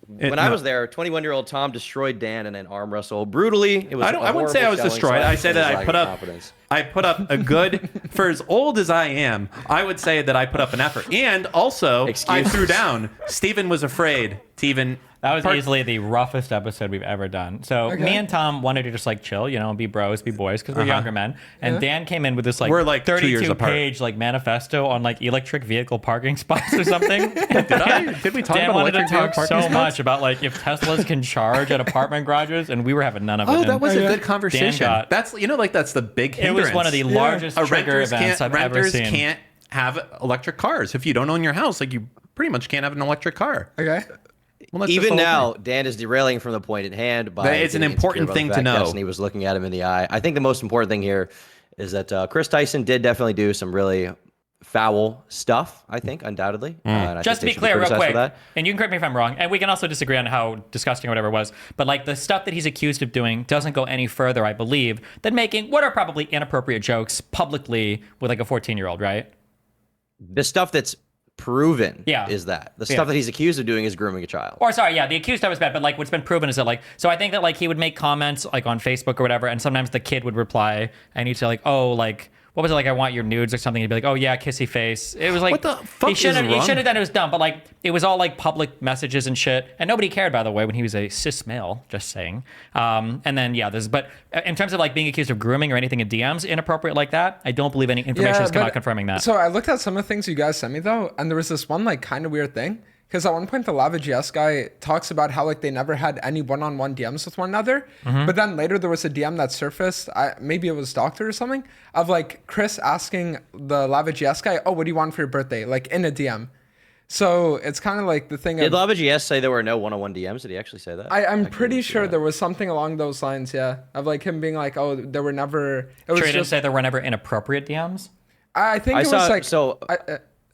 When I was there, 21-year-old Tom destroyed Dan in an arm wrestle brutally. It was. I wouldn't say I was destroyed. I said that I put up. Confidence. I put up a good, for as old as I am, I would say that I put up an effort. And also, I threw down. Steven was afraid to even. That was easily the roughest episode we've ever done. So me and Tom wanted to just like chill, you know, be bros, be boys, because we're younger men. And Dan came in with this like, We're, like, 2 years apart. 32-page like manifesto on like electric vehicle parking spots or something. Did we talk Dan about wanted to electric vehicle talk parking so spots? much about like if Teslas can charge at apartment garages, and we were having none of it. Oh, And that was a good Dan conversation. got- That's that's the big It hindrance. was one of the largest trigger events I've ever renters seen. can't have electric cars. If you don't own your house, like you pretty much can't have an electric car. Okay. Well, that's just Even the whole now, Dan is derailing from the point at hand. By But it's an getting important insecure thing about to the fact know. Destiny was looking at him in the eye. I think the most important thing here is that Kris Tyson did definitely do some really foul stuff, I think, undoubtedly. And I Just to think be they should clear, real criticized for quick, that. and you can correct me if I'm wrong, and we can also disagree on how disgusting or whatever it was, but like the stuff that he's accused of doing doesn't go any further, I believe, than making what are probably inappropriate jokes publicly with like a 14-year-old, right? The stuff that's proven Yeah. is that. The stuff that he's accused of doing is grooming a child. Or sorry, yeah, the accused stuff is bad, but like what's been proven is that like, so I think that like he would make comments like on Facebook or whatever, and sometimes the kid would reply and he'd say like, oh, like, what was it, like, I want your nudes or something? He'd be like, oh yeah, kissy face. It was like, What the fuck he shouldn't is wrong? have done it. It was dumb, but like it was all like public messages and shit, and nobody cared, by the way, when he was a cis male. Just saying. And then yeah, but in terms of like being accused of grooming or anything in DMs inappropriate like that, I don't believe any information has come out confirming that. So I looked at some of the things you guys sent me though, and there was this one like kind of weird thing. Because at one point, the LavaGS guy talks about how like they never had any one-on-one DMs with one another. But then later there was a DM that surfaced, maybe it was Doctor or something, of like Chris asking the LavaGS guy, oh, what do you want for your birthday? Like in a DM. So it's kind of like the thing Did of... LavaGS say there were no one-on-one DMs? Did he actually say that? I'm pretty sure there was something along those lines, yeah. Of like him being like, oh, there were never... It was Sure, he didn't say there were never inappropriate DMs? I think it was like... So,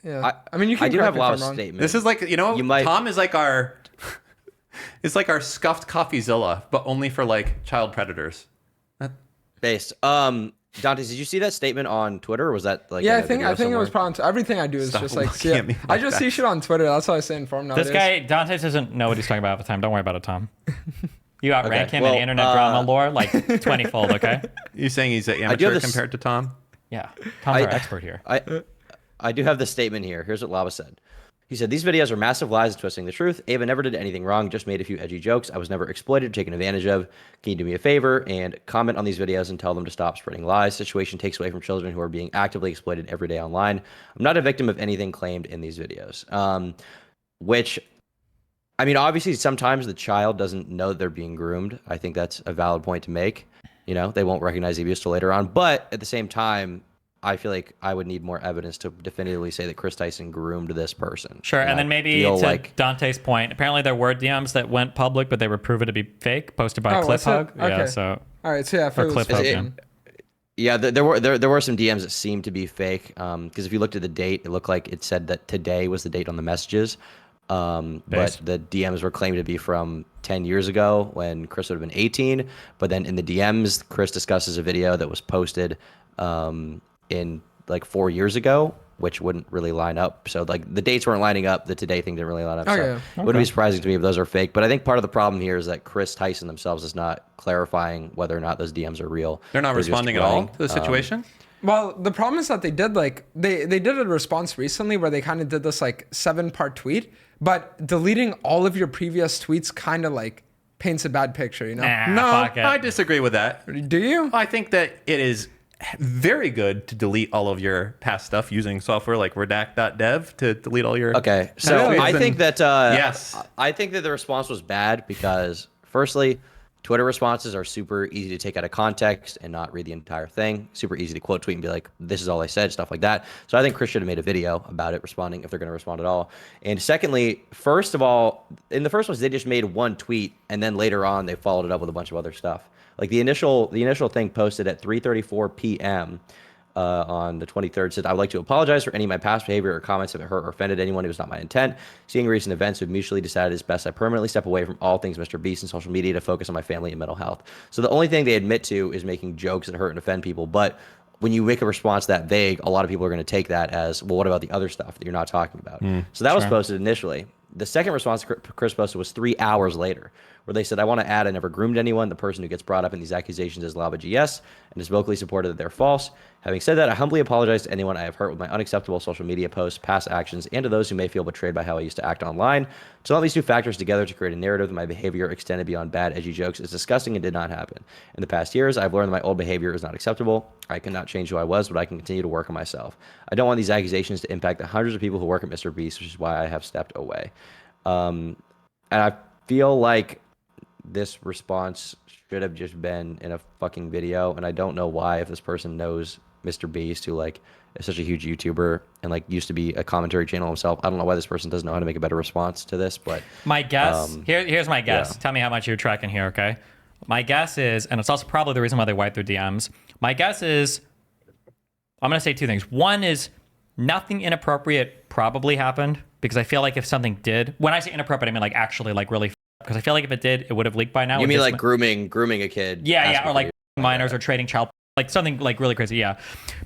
yeah. I mean, you can I do correct have a me if lot I'm of wrong. statements. This is like, you know, You might- Tom is like our, it's like our scuffed coffeezilla, but only for like child predators. based. Dantes, did you see that statement on Twitter, or was that like? Yeah, in a video I think it was somewhere? probably everything I do is Stop just like looking at me I like just that. see shit on Twitter. That's how I stay informed nowadays. This guy, Dante, doesn't know what he's talking about all the time. Don't worry about it, Tom. You outrank Okay, him well, in internet drama lore like 20-fold, okay? You saying he's an do amateur have this- compared to Tom? Yeah. Tom's our expert here. I do have this statement here. Here's what Lava said. He said, these videos are massive lies and twisting the truth. Ava never did anything wrong, just made a few edgy jokes. I was never exploited or taken advantage of. Can you do me a favor and comment on these videos and tell them to stop spreading lies? Situation takes away from children who are being actively exploited every day online. I'm not a victim of anything claimed in these videos. Which, I mean, obviously sometimes the child doesn't know they're being groomed. I think that's a valid point to make. You know, they won't recognize the abuse till later on. But at the same time, I feel like I would need more evidence to definitively say that Kris Tyson groomed this person. Sure, and I then maybe feel to like Dante's point, apparently there were DMs that went public, but they were proven to be fake, posted by Oh, was it? Cliphug. Yeah, Okay. so All right, so yeah, if or it was Cliphug. fake, Yeah. yeah, there were some DMs that seemed to be fake. Because if you looked at the date, it looked like it said that today was the date on the messages. But the DMs were claimed to be from 10 years ago when Kris would have been 18. But then in the DMs, Kris discusses a video that was posted in like 4 years ago, which wouldn't really line up. So like the dates weren't lining up. The today thing didn't really line up. Oh, So yeah. it wouldn't be surprising to me if those are fake. But I think part of the problem here is that Kris Tyson themselves is not clarifying whether or not those DMs are real. They're not just responding at all running. to the situation? Well, the problem is that they did like they did a response recently where they kind of did this like 7-part tweet, but deleting all of your previous tweets kind of like paints a bad picture, you know? Nah, fuck it. I disagree with that. Do you? I think that it is very good to delete all of your past stuff using software like redact.dev to delete all your... Okay, so really? I think that Yes. I think that the response was bad because, firstly, Twitter responses are super easy to take out of context and not read the entire thing. Super easy to quote tweet and be like, "This is all I said," stuff like that. So I think Kris should have made a video about it, responding if they're going to respond at all. And secondly, first of all, in the first ones they just made one tweet and then later on they followed it up with a bunch of other stuff. Like the initial thing posted at 3:34 p.m. On the 23rd said, "I would like to apologize for any of my past behavior or comments if it hurt or offended anyone. It was not my intent. Seeing recent events, we've mutually decided it's best I permanently step away from all things MrBeast and social media to focus on my family and mental health." So the only thing they admit to is making jokes that hurt and offend people. But when you make a response that vague, a lot of people are going to take that as, well, what about the other stuff that you're not talking about? So that was posted initially. The second response Kris posted was 3 hours later, where they said, "I want to add I never groomed anyone. The person who gets brought up in these accusations is LavaGS and is vocally supported that they're false. Having said that, I humbly apologize to anyone I have hurt with my unacceptable social media posts, past actions, and to those who may feel betrayed by how I used to act online. So all these two factors together to create a narrative that my behavior extended beyond bad, edgy jokes is disgusting and did not happen. In the past years, I've learned that my old behavior is not acceptable. I cannot change who I was, but I can continue to work on myself. I don't want these accusations to impact the hundreds of people who work at MrBeast, which is why I have stepped away." And I feel like this response should have just been in a fucking video, and I don't know why, if this person knows MrBeast, who like is such a huge YouTuber and like used to be a commentary channel himself, I don't know why this person doesn't know how to make a better response to this. But my guess, here's my guess. yeah. Tell me how much you're tracking here, okay? My guess is, and it's also probably the reason why they wiped their DMs. My guess is, I'm going to say two things. One is nothing inappropriate probably happened, because I feel like if something did, when I say inappropriate, I mean like actually like really, because I feel like if it did, it would have leaked by now. You mean like grooming a kid? Yeah, or like minors or trading child, like something like really crazy. Yeah.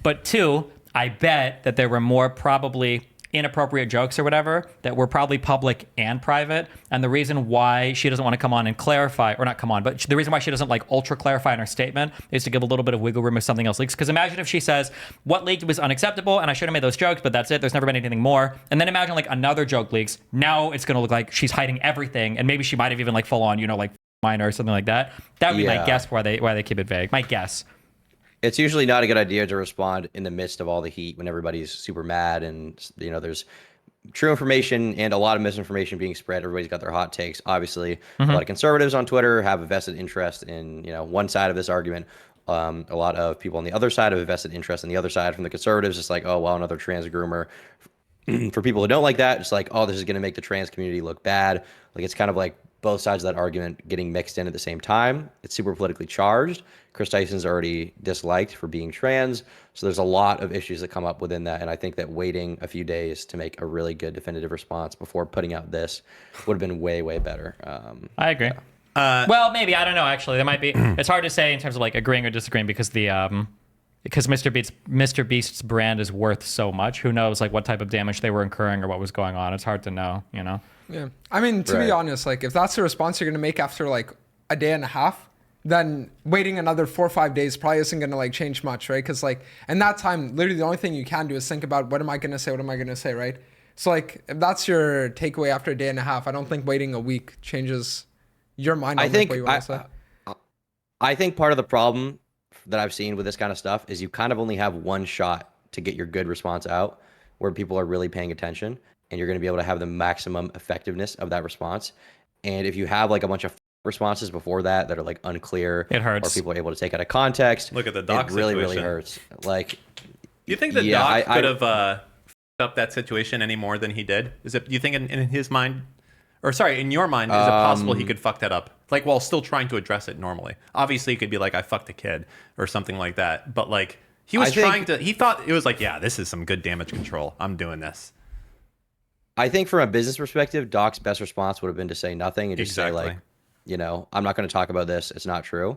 But 2, I bet that there were more probably inappropriate jokes or whatever that were probably public and private. And the reason why she doesn't want to come on and clarify, or not come on, but the reason why she doesn't like ultra clarify in her statement is to give a little bit of wiggle room if something else leaks. Because imagine if she says, what leaked was unacceptable and I should have made those jokes, but that's it. There's never been anything more. And then imagine like another joke leaks. Now it's going to look like she's hiding everything. And maybe she might have even like full on, you know, like minor or something like that. That would be my guess why they keep it vague. My guess. It's usually not a good idea to respond in the midst of all the heat when everybody's super mad and, you know, there's true information and a lot of misinformation being spread. Everybody's got their hot takes. Obviously, a lot of conservatives on Twitter have a vested interest in, you know, one side of this argument. A lot of people on the other side have a vested interest in the other side. From the conservatives, it's like, oh, well, another trans groomer. For people who don't like that, it's like, oh, this is going to make the trans community look bad. Like, it's kind of like both sides of that argument getting mixed in at the same time. It's super politically charged. Kris Tyson's already disliked for being trans. So there's a lot of issues that come up within that. And I think that waiting a few days to make a really good definitive response before putting out this would have been way, way better. I agree. Well, maybe. I don't know, actually. There might be. It's hard to say in terms of like agreeing or disagreeing because because MrBeast's brand is worth so much. Who knows like what type of damage they were incurring or what was going on. It's hard to know, you know? Yeah. I mean, to be honest, like if that's the response you're going to make after like a day and a half, then waiting another 4 or 5 days probably isn't going to like change much, right? Because like in that time, literally the only thing you can do is think about what am I going to say? What am I going to say, right? So like if that's your takeaway after a day and a half, I don't think waiting a week changes your mind on what you want to say. I think part of the problem that I've seen with this kind of stuff is you kind of only have one shot to get your good response out where people are really paying attention and you're going to be able to have the maximum effectiveness of that response. And if you have like a bunch of responses before that that are like unclear, it hurts, or people are able to take out of context. Look at the doc it really, situation. really hurts. Like, do you think the doc could have up that situation any more than he did? Is it? Do you think in his mind, or sorry, in your mind, is it possible he could fuck that up? Like while still trying to address it normally. Obviously, he could be like, "I fucked a kid" or something like that. But like he was trying to. He thought it was like, "Yeah, this is some good damage control. I'm doing this." I think from a business perspective, Doc's best response would have been to say nothing and just say like, you know, I'm not going to talk about this. It's not true.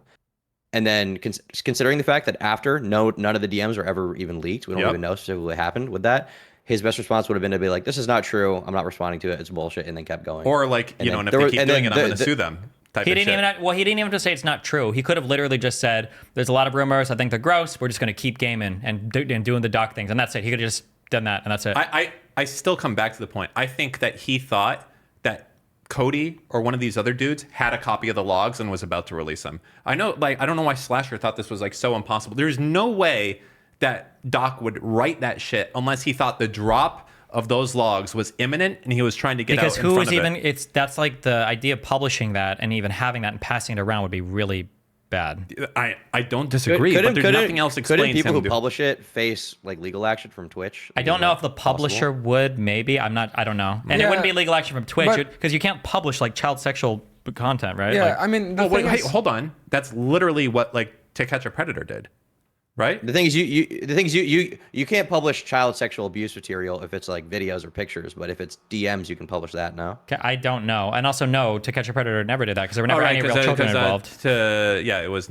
And then considering the fact that after none of the DMs were ever even leaked, we don't even know specifically what happened with that. His best response would have been to be like, this is not true. I'm not responding to it. It's bullshit. And then kept going. Or like, you know, and if they keep doing it, I'm going to sue them. He didn't even have to say it's not true. He could have literally just said, there's a lot of rumors. I think they're gross. We're just going to keep gaming and doing the Doc things. And that's it. He could have just done that. And that's it. I still come back to the point. I think that he thought that Cody or one of these other dudes had a copy of the logs and was about to release them. I know, like, I don't know why Slasher thought this was like so impossible. There's no way that Doc would write that shit unless he thought the drop of those logs was imminent and he was trying to get out in front of it. Because that's like the idea of publishing that and even having that and passing it around would be really bad. I don't disagree, but there's nothing else explains couldn't people who publish it face like legal action from Twitch? I don't know if the publisher would. Maybe I don't know, and it wouldn't be legal action from Twitch because you can't publish like child sexual content, right? Yeah, like, I mean, hey, hold on. That's literally what like To Catch a Predator did, right? The thing is, you can't publish child sexual abuse material if it's like videos or pictures, but if it's DMs, you can publish that now. I don't know, and also no, To Catch a Predator never did that because there were never any real children involved. It was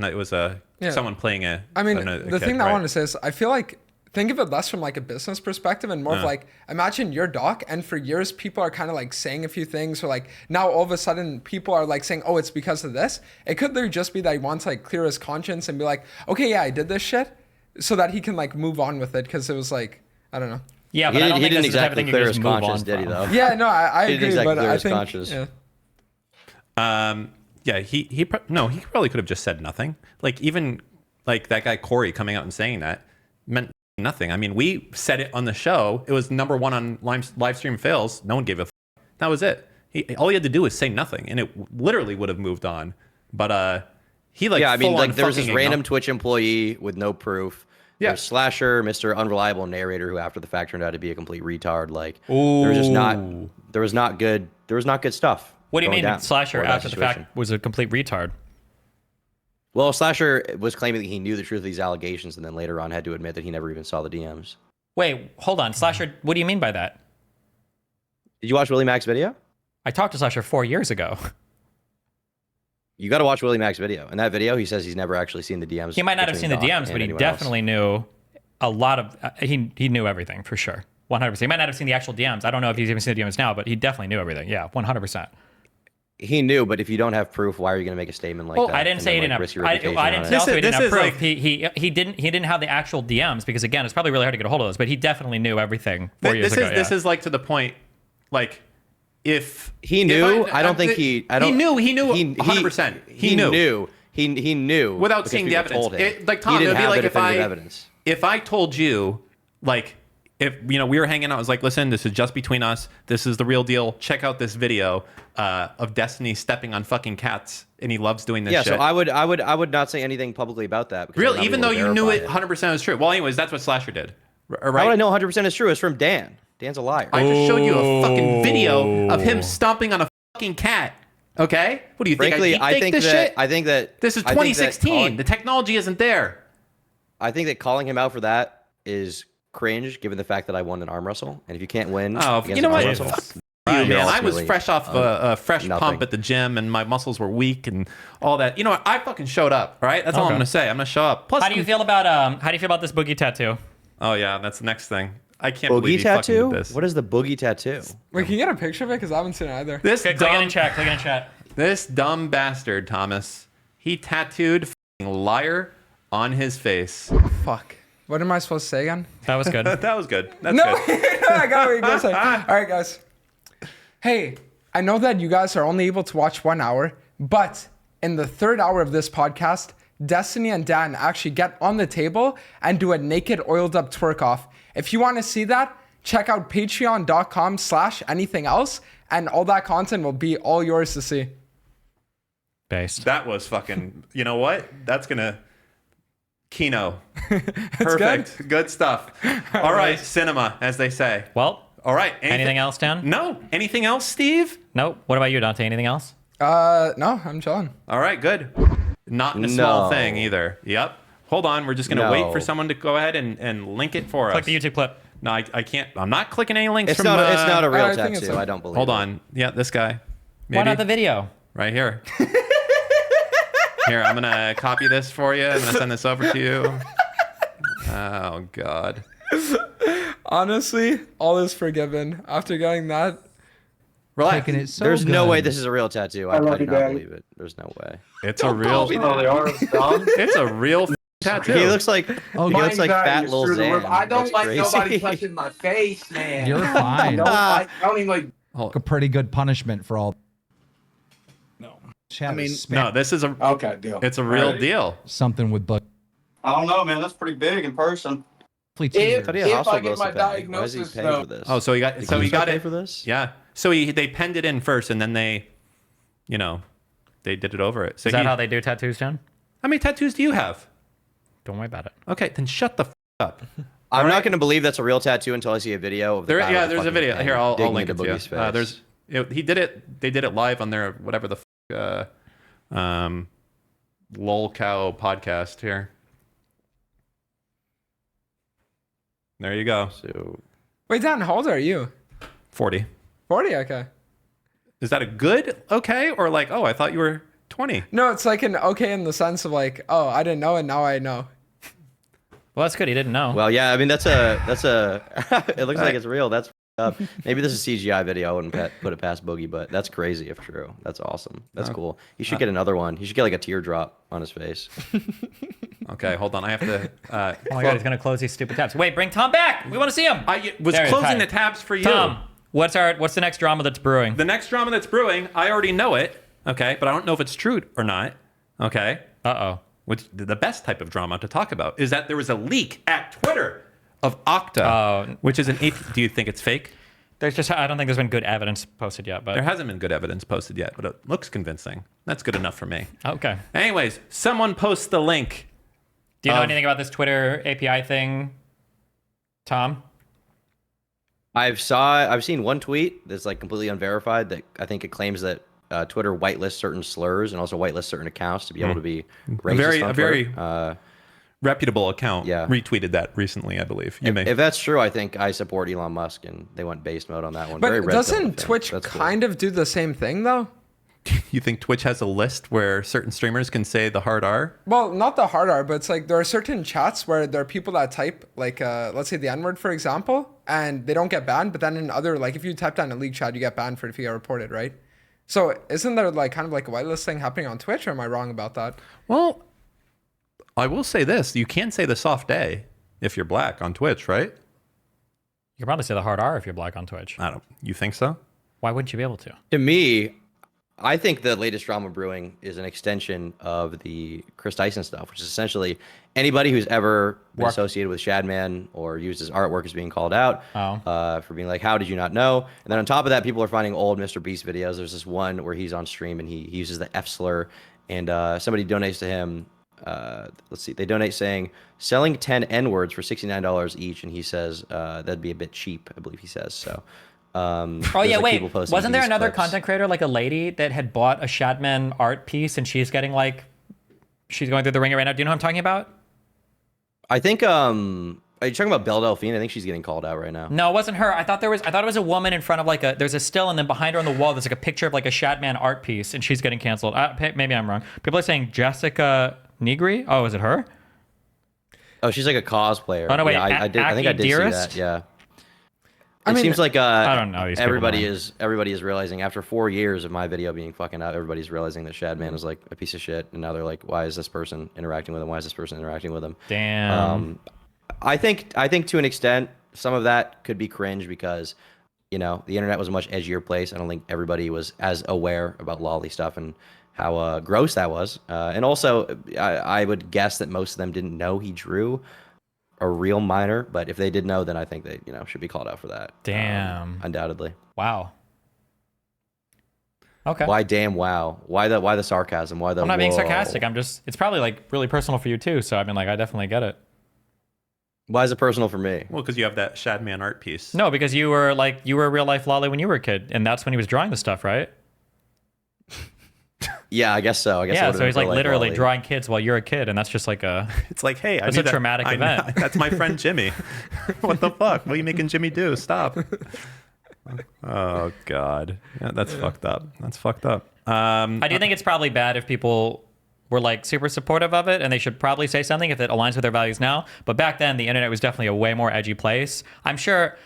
someone playing a. I mean, the thing that I want to say is, I feel like think of it less from like a business perspective and more of like, imagine your doc, and for years people are kind of like saying a few things, or like now all of a sudden people are like saying, oh, it's because of this. It could literally just be that he wants to like clear his conscience and be like, okay, yeah, I did this shit, so that he can like move on with it, because it was like, I don't know. Yeah, but I don't think didn't exactly clear his conscience, did he though? Yeah, no, I agree, but I think conscience. He probably could have just said nothing. Like even like that guy Corey coming out and saying that meant nothing. I mean, we said it on the show. It was #1 on live stream fails. No one gave a f. That was it. All he had to do was say nothing, and it literally would have moved on. But he like there was this random Twitch employee with no proof. Yeah, there's Slasher, Mr. Unreliable Narrator, who after the fact turned out to be a complete retard. Like there was not good stuff. What do you mean Slasher after the fact was a complete retard? Well, Slasher was claiming that he knew the truth of these allegations and then later on had to admit that he never even saw the DMs. Wait, hold on. Slasher, what do you mean by that? Did you watch Willie Mack's video? I talked to Slasher 4 years ago. You got to watch Willie Mack's video. In that video, he says he's never actually seen the DMs. He might not have seen the DMs, but he definitely knew a lot of. He knew everything for sure, 100%. He might not have seen the actual DMs. I don't know if he's even seen the DMs now, but he definitely knew everything. Yeah, 100%. He knew, but if you don't have proof, why are you going to make a statement like that? I didn't say he didn't have. I didn't say also he didn't have proof. He didn't have the actual DMs because again, it's probably really hard to get a hold of those. But he definitely knew everything 4 years ago. This is like to the point, like. If he knew, I don't think he. I don't. He knew 100%. He knew. He knew without seeing the evidence. Like Tom, it would be like if I told you, like, if we were hanging out, I was like, listen, this is just between us. This is the real deal. Check out this video of Destiny stepping on fucking cats, and he loves doing this. Yeah, shit. so I would not say anything publicly about that. Really, even though you knew it 100% was true. Well, anyways, that's what Slasher did. Right? How would I know 100% is true? It's from Dan. Dan's a liar. I just showed you a fucking video of him stomping on a fucking cat. Okay? What do you think? Frankly, I think that this is 2016. The technology isn't there. I think that calling him out for that is cringe, given the fact that I won an arm wrestle. And if you can't win, you know what? Man, I was fresh off a fresh pump at the gym, and my muscles were weak and all that. You know what? I fucking showed up. Right? That's all I'm gonna say. I'm gonna show up. Plus, how do you feel about this Boogie tattoo? Oh yeah, that's the next thing. I can't boogie believe he tattoo? fucking did this. What is the boogie tattoo? Wait, can you get a picture of it? Because I haven't seen it either. Click in chat. This dumb bastard, Thomas. He tattooed liar on his face. Fuck. What am I supposed to say again? That was good. That was good. That's good. I got what you're going to say. All right, guys. Hey, I know that you guys are only able to watch 1 hour, but in the third hour of this podcast, Destiny and Dan actually get on the table and do a naked oiled up twerk off. If you want to see that, check out patreon.com/anything else, and all that content will be all yours to see. Based. That was fucking, you know what? That's gonna Kino. Perfect. Good stuff. All right, cinema, as they say. Well, all right. Anything else, Dan? No. Anything else, Steve? No. What about you, Dante? Anything else? No, I'm chilling. All right, good. Not in a small thing either. Yep. Hold on. We're just going to wait for someone to go ahead and link it for us. Click the YouTube clip. No, I can't. I'm not clicking any links it's from... It's not a real tattoo. I don't believe Hold on. Yeah, this guy. Maybe. Why not the video? Right here. Here, I'm going to copy this for you. I'm going to send this over to you. Oh, God. Honestly, all is forgiven. After getting that... Relax. There's no way this is a real tattoo. I do not believe it. There's no way. It's a real... It's a real tattoo. He looks like fat little Zan. I don't like nobody touching my face, man. You're fine. I don't even like a pretty good punishment for all. No. I mean, no, this is a okay deal. It's a real deal. Something with Boogie. I don't know, man. That's pretty big in person. If I get my diagnosis, though. Oh, so he got it for this? Yeah. So they penned it in first, and then they did it over it. So is that how they do tattoos, John? How many tattoos do you have? Don't worry about it. Okay, then shut the up. I'm not going to believe that's a real tattoo until I see a video of the guy with the there's a video. Here, I'll link it to you. Face. He did it. They did it live on their whatever the lolcow podcast here. There you go. So, wait, Dan, how old are you? 40. 40, okay. Is that a good okay or like, oh, I thought you were 20? No, it's like an okay in the sense of like, oh, I didn't know and now I know. Well, that's good. He didn't know. Well, yeah, I mean, that's a it looks like it's real. That's up. Maybe this is a CGI video. I wouldn't put it past Boogie, but that's crazy if true. That's awesome. That's cool. He should get another one. He should get like a teardrop on his face. Okay, hold on. I have to. Oh my God, he's gonna close these stupid tabs. Wait, bring Tom back. We want to see him. I was closing the tabs for you. Tom, what's the next drama that's brewing? The next drama that's brewing, I already know it. Okay, but I don't know if it's true or not. Okay. Which the best type of drama to talk about is that there was a leak at Twitter of Okta, which is an. Do you think it's fake? I don't think there's been good evidence posted yet, but there hasn't been good evidence posted yet, but it looks convincing. That's good enough for me. Okay. Anyways, someone posts the link. Do you know anything about this Twitter API thing, Tom? I've seen one tweet that's like completely unverified that I think it claims that Twitter whitelists certain slurs and also whitelists certain accounts to be able to be racist on Twitter. reputable account retweeted that recently, I believe. If that's true, I think I support Elon Musk, and they went beast mode on that one. But doesn't Twitch kind of do the same thing, though? You think Twitch has a list where certain streamers can say the hard R? Well, not the hard R, but it's like there are certain chats where there are people that type, like, let's say the N-word, for example, and they don't get banned, but then in other, like, if you type down a league chat, you get banned for it if you get reported, right? So isn't there, like, kind of like a whitelist thing happening on Twitch, or am I wrong about that? Well, I will say this. You can't say the soft A if you're black on Twitch, right? You can probably say the hard R if you're black on Twitch. You think so? Why wouldn't you be able to? To me, I think the latest drama brewing is an extension of the Kris Tyson stuff, which is essentially anybody who's ever been associated with Shadman or used his artwork is being called out for being like, how did you not know? And then on top of that, people are finding old MrBeast videos. There's this one where he's on stream and he uses the F slur, and somebody donates to him. Let's see, they donate saying, selling 10 N-words for $69 each, and he says that'd be a bit cheap, I believe he says. So oh yeah, wait, wasn't there another content creator, like a lady that had bought a Shadman art piece, and she's getting like, she's going through the ringer right now? Do you know what I'm talking about? I think are you talking about Belle Delphine? I think she's getting called out right now. No, it wasn't her. I thought it was a woman in front of like there's a still, and then behind her on the wall there's like a picture of like a Shadman art piece, and she's getting canceled. Maybe I'm wrong. People are saying Jessica Negri. Oh, is it her? Oh, she's like a cosplayer. Oh no, wait, yeah, I think I did see that. Yeah. It seems like I don't know. Everybody is realizing after 4 years of my video being fucking out, everybody's realizing that Shadman is like a piece of shit, and now they're like, why is this person interacting with him? Why is this person interacting with him? Damn. I think to an extent some of that could be cringe because, you know, the internet was a much edgier place. I don't think everybody was as aware about lolly stuff and how gross that was. And also, I would guess that most of them didn't know he drew a real minor, but if they did know, then I think they, you know, should be called out for that. Damn. Undoubtedly. Wow. Okay. Why damn wow? Why the sarcasm? Why the I'm not being sarcastic. I'm just, it's probably like really personal for you too. So I mean, like, I definitely get it. Why is it personal for me? Well, because you have that Shadman art piece. No, because you were a real life lolly when you were a kid, and that's when he was drawing the stuff, right? Yeah, I guess so. Yeah, so he's like literally drawing kids while you're a kid, and that's just like a. It's like, hey, that's a traumatic event. That's my friend Jimmy. What the fuck? What are you making Jimmy do? Stop. Oh God, yeah, that's fucked up. That's fucked up. I do think it's probably bad if people were like super supportive of it, and they should probably say something if it aligns with their values now. But back then, the internet was definitely a way more edgy place. I'm sure.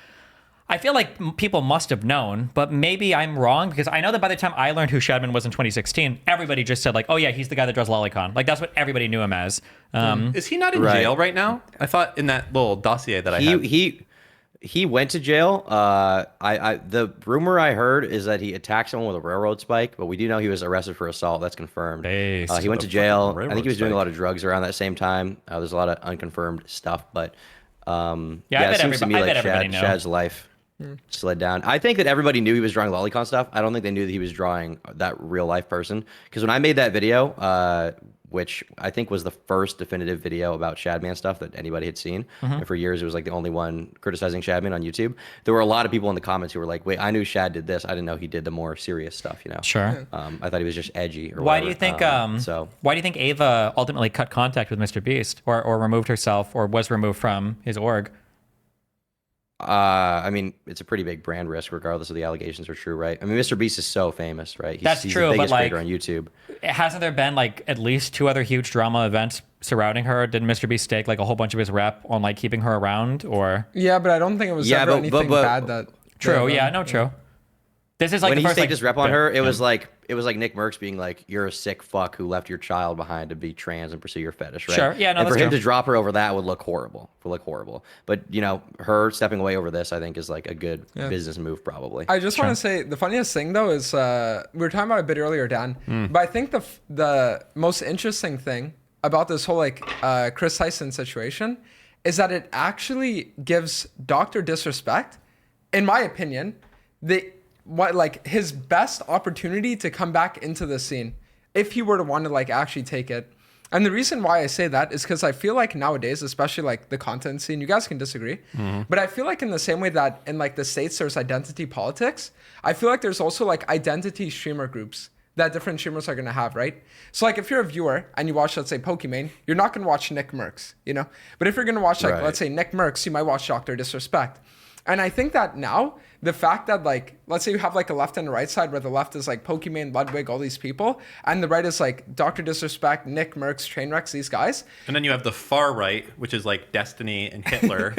I feel like people must have known, but maybe I'm wrong, because I know that by the time I learned who Shadman was in 2016, everybody just said like, oh yeah, he's the guy that draws Lolicon. Like that's what everybody knew him as. Is he not in jail right now? I thought in that little dossier that I had. He went to jail. The rumor I heard is that he attacked someone with a railroad spike, but we do know he was arrested for assault. That's confirmed. He went to jail. I think he was doing a lot of drugs around that same time. There's a lot of unconfirmed stuff, but it seems to me like Shad's life slid down. I think that everybody knew he was drawing lolicon stuff. I don't think they knew that he was drawing that real life person, because when I made that video, which I think was the first definitive video about Shadman stuff that anybody had seen, and for years it was like the only one criticizing Shadman on YouTube, there were a lot of people in the comments who were like, wait, I knew Shad did this, I didn't know he did the more serious stuff, you know? Sure. I thought he was just edgy or why whatever. do you think why do you think Ava ultimately cut contact with MrBeast or removed herself or was removed from his org? I mean, it's a pretty big brand risk, regardless of the allegations are true, right? I mean, MrBeast is so famous, right? That's he's true, the biggest but like, creator on YouTube. Hasn't there been like at least 2 other huge drama events surrounding her? Didn't MrBeast stake like a whole bunch of his rep on like keeping her around, or? Yeah, but I don't think it was ever anything bad that. True. Yeah. No. True. This is like when the he first, staked like, his rep on her, it was like Nick Merckx being like, "You're a sick fuck who left your child behind to be trans and pursue your fetish." Right? Sure. Yeah. No. And for that's him true. to drop her over that would look horrible. But you know, her stepping away over this, I think, is like a good business move, probably. I just want to say the funniest thing though is we were talking about it a bit earlier, Dan. But I think the most interesting thing about this whole like Kris Tyson situation is that it actually gives DrDisrespect, in my opinion, his best opportunity to come back into the scene if he were to want to like actually take it. And the reason why I say that is because I feel like nowadays, especially like the content scene, you guys can disagree, but I feel like in the same way that in like the States there's identity politics, I feel like there's also like identity streamer groups that different streamers are going to have, right? So like if you're a viewer and you watch, let's say Pokimane, you're not going to watch Nick Mercs, you know? But if you're going to watch like, let's say Nick Mercs, you might watch DrDisrespect. And I think that now the fact that like, let's say you have like a left and a right side where the left is like Pokimane, Ludwig, all these people, and the right is like DrDisrespect, Nick Mercs, Trainwrecks, these guys. And then you have the far right, which is like Destiny and Hitler.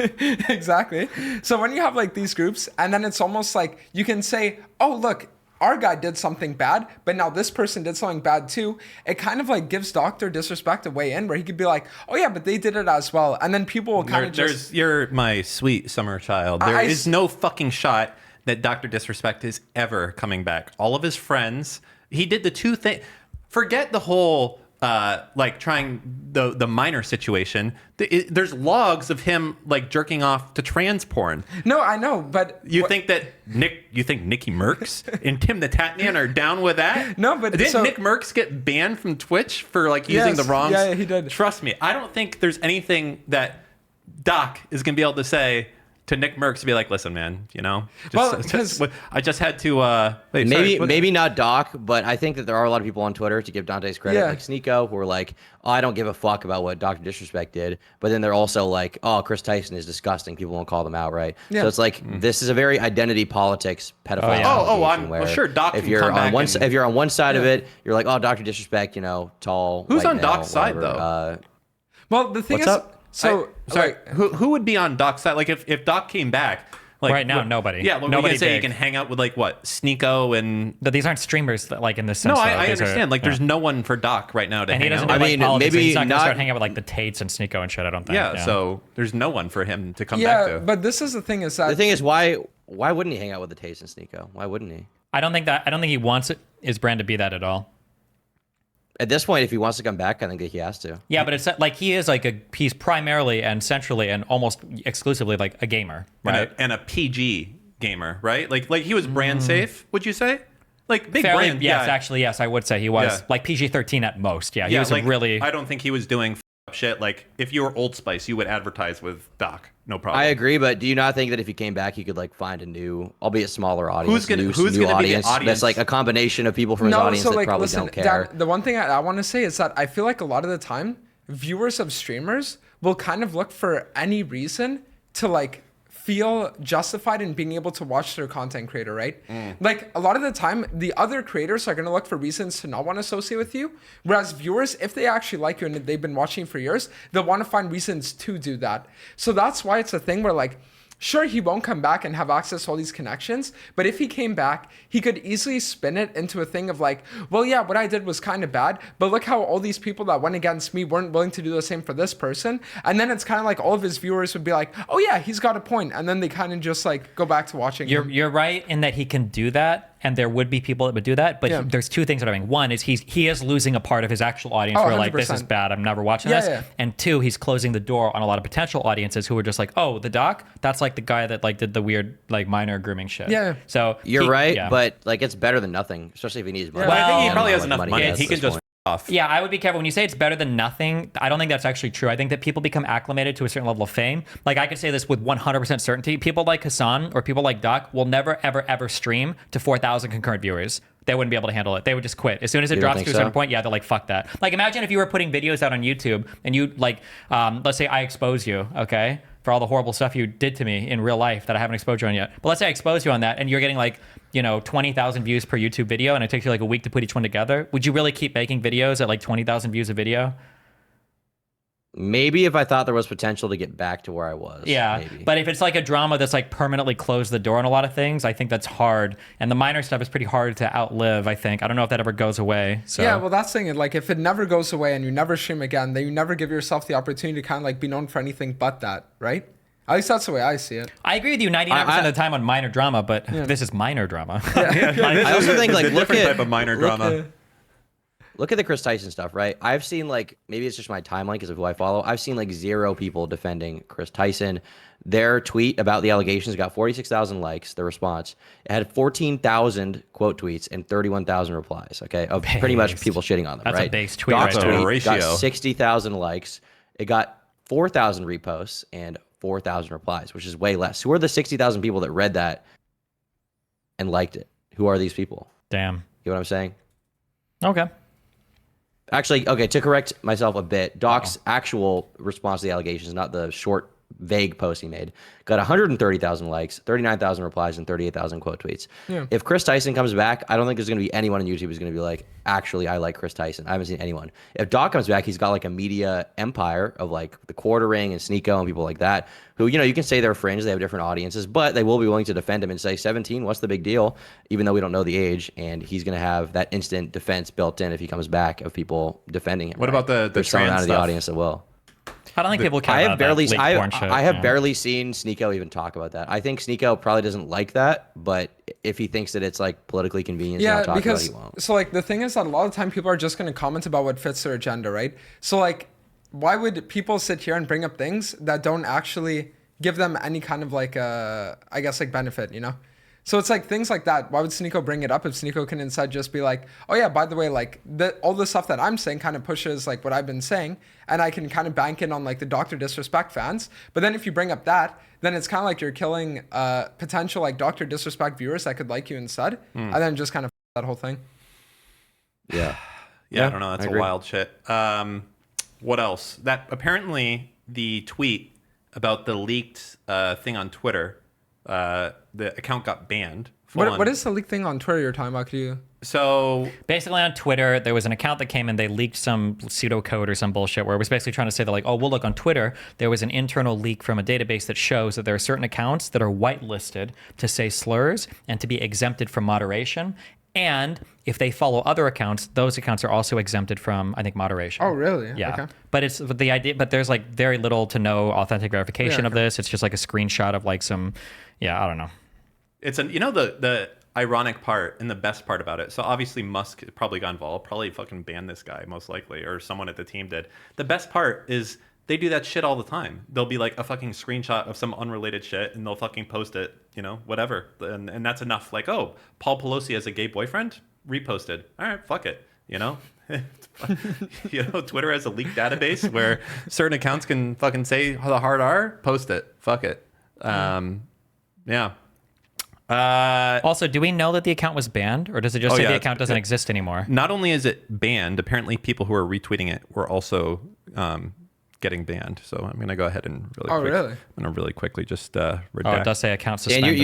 Exactly. So when you have like these groups, and then it's almost like you can say, oh, look, our guy did something bad, but now this person did something bad too. It kind of like gives DrDisrespect a way in where he could be like, oh yeah, but they did it as well. And then people will kind of just... You're my sweet summer child. There is no fucking shot that DrDisrespect is ever coming back. All of his friends, he did the two things. Forget the whole... like trying the minor situation. There's logs of him like jerking off to trans porn. No, I know, but you think Nicky Mercs and Tim the Tatman are down with that? No, but didn't Nick Mercs get banned from Twitch for like using the wrong? Yeah, he did. Trust me, I don't think there's anything that Doc is gonna be able to say to Nick Mercs to be like, listen, man, you know, I just had to. Maybe not Doc, but I think that there are a lot of people on Twitter, to give Dante's credit, like Sneeko, who are like, oh, I don't give a fuck about what DrDisrespect did, but then they're also like, oh, Kris Tyson is disgusting. People won't call them out, right? Yeah. So it's like this is a very identity politics pedophile. I'm sure Doc. If you're on one side of it, you're like, oh, DrDisrespect, you know, tall. Who's on Doc's side though? Well, the thing is. So, sorry, who would be on Doc's side? Like, if Doc came back, like right now, nobody. Yeah, nobody. You can say you can hang out with like what Sneeko and. But these aren't streamers like in this sense. No, I understand. Like, there's no one for Doc right now to. And he doesn't. Out. Do, like, politics, maybe he's not gonna start hanging out with like the Tates and Sneeko and shit. I don't think. Yeah, so there's no one for him to come back to. Yeah, but this is the thing is that the thing is why wouldn't he hang out with the Tates and Sneeko? Why wouldn't he? I don't think he wants his brand to be that at all. At this point, if he wants to come back, I think he has to. Yeah, but it's like he is like he's primarily and centrally and almost exclusively like a gamer, right? And a PG gamer, right? Like he was brand safe, would you say? Like big fairly, brand. Yes, actually, yes, I would say he was like PG-13 at most. Yeah, he was like, really. I don't think he was doing up shit. Like if you were Old Spice, you would advertise with Doc, no problem. I agree, but do you not think that if he came back, he could like find a new, albeit smaller audience? Who's gonna be the audience? That's like a combination of people from his audience that probably don't care. Dan, the one thing I want to say is that I feel like a lot of the time, viewers of streamers will kind of look for any reason to like feel justified in being able to watch their content creator, right? Like a lot of the time, the other creators are going to look for reasons to not want to associate with you. Whereas viewers, if they actually like you and they've been watching for years, they'll want to find reasons to do that. So that's why it's a thing where like, sure, he won't come back and have access to all these connections, but if he came back, he could easily spin it into a thing of like, well, yeah, what I did was kind of bad, but look how all these people that went against me weren't willing to do the same for this person. And then it's kind of like all of his viewers would be like, oh yeah, he's got a point. And then they kind of just like go back to watching him. You're right in that he can do that. And there would be people that would do that, but there's two things that are happening. One is he is losing a part of his actual audience who are like, this is bad, I'm never watching this. Yeah. And two, he's closing the door on a lot of potential audiences who are just like, oh, the Doc, that's like the guy that like did the weird like minor grooming shit. Yeah. So you're right, but like it's better than nothing, especially if he needs money. Well, I think he probably has enough money. He can just off. Yeah, I would be careful when you say it's better than nothing. I don't think that's actually true. I think that people become acclimated to a certain level of fame. Like I could say this with 100% certainty. People like Hassan or people like Doc will never, ever, ever stream to 4,000 concurrent viewers. They wouldn't be able to handle it. They would just quit. As soon as it drops to a certain point, they're like, fuck that. Like imagine if you were putting videos out on YouTube and you like, let's say I expose you, okay? For all the horrible stuff you did to me in real life that I haven't exposed you on yet. But let's say I expose you on that and you're getting like, 20,000 views per YouTube video and it takes you like a week to put each one together. Would you really keep making videos at like 20,000 views a video? Maybe if I thought there was potential to get back to where I was. Yeah, maybe. But if it's like a drama that's like permanently closed the door on a lot of things, I think that's hard. And the minor stuff is pretty hard to outlive, I think. I don't know if that ever goes away. So. Yeah, well, that's the thing. Like, if it never goes away and you never stream again, then you never give yourself the opportunity to kind of like be known for anything but that, right? At least that's the way I see it. I agree with you 99% of the time on minor drama, but this is minor drama. I also think like look at type of minor drama. Look at the Kris Tyson stuff, right? I've seen like, maybe it's just my timeline because of who I follow. I've seen like 0 people defending Kris Tyson. Their tweet about the allegations got 46,000 likes, the response. It had 14,000 quote tweets and 31,000 replies, okay? Of pretty much people shitting on them, That's right? a base tweet Doc's right there. tweet got 60,000 likes. It got 4,000 reposts and 4,000 replies, which is way less. Who are the 60,000 people that read that and liked it? Who are these people? Damn. You know what I'm saying? Okay. Actually, okay, to correct myself a bit, Doc's actual response to the allegations, not the short, vague post he made, got 130,000 likes, 39,000 replies, and 38,000 quote tweets. Yeah. If Kris Tyson comes back, I don't think there's going to be anyone on YouTube who's going to be like, actually, I like Kris Tyson. I haven't seen anyone. If Doc comes back, he's got like a media empire of like the Quartering and Sneeko and people like that who, you know, you can say they're fringe, they have different audiences, but they will be willing to defend him and say 17, what's the big deal? Even though we don't know the age, and he's going to have that instant defense built in if he comes back of people defending him. What about the There's someone trans out of the stuff? audience that will. I don't think people care I about have barely, that leaked porn shit, I have barely seen Sneeko even talk about that. I think Sneeko probably doesn't like that, but if he thinks that it's like politically convenient to not talk about it, he won't. So like the thing is that a lot of time people are just going to comment about what fits their agenda, right? So like, why would people sit here and bring up things that don't actually give them any kind of like, I guess like benefit, you know? So it's like things like that. Why would Sneeko bring it up if Sneeko can instead just be like, oh yeah, by the way, like all the stuff that I'm saying kind of pushes like what I've been saying, and I can kind of bank in on like the DrDisrespect fans. But then if you bring up that, then it's kind of like you're killing potential like DrDisrespect viewers that could like you instead, and then just kind of that whole thing. Yeah. Yeah, I don't know. That's a wild shit. What else? That apparently the tweet about the leaked thing on Twitter, the account got banned. What is the leak thing on Twitter you're talking about? Could you? So basically on Twitter, there was an account that came in, they leaked some pseudocode or some bullshit where it was basically trying to say that like, oh, well, look, on Twitter, there was an internal leak from a database that shows that there are certain accounts that are whitelisted to say slurs and to be exempted from moderation. And if they follow other accounts, those accounts are also exempted from, I think, moderation. Oh, really? Yeah. Okay. But it's the idea, but there's like very little to no authentic verification of this. It's just like a screenshot of like some, I don't know. It's you know, the ironic part and the best part about it. So obviously Musk probably got involved, probably fucking banned this guy most likely, or someone at the team did. The best part is they do that shit all the time. They'll be like a fucking screenshot of some unrelated shit and they'll fucking post it, you know, whatever. And that's enough. Like, oh, Paul Pelosi has a gay boyfriend? Reposted. All right, fuck it. You know? You know, Twitter has a leaked database where certain accounts can fucking say the hard R, post it. Fuck it. Yeah. Also, do we know that the account was banned, or does it just say the account doesn't exist anymore? Not only is it banned, apparently people who are retweeting it were also getting banned. So I'm going to go ahead and I'm going to really quickly just redact. Oh, it does say account Dan, suspended.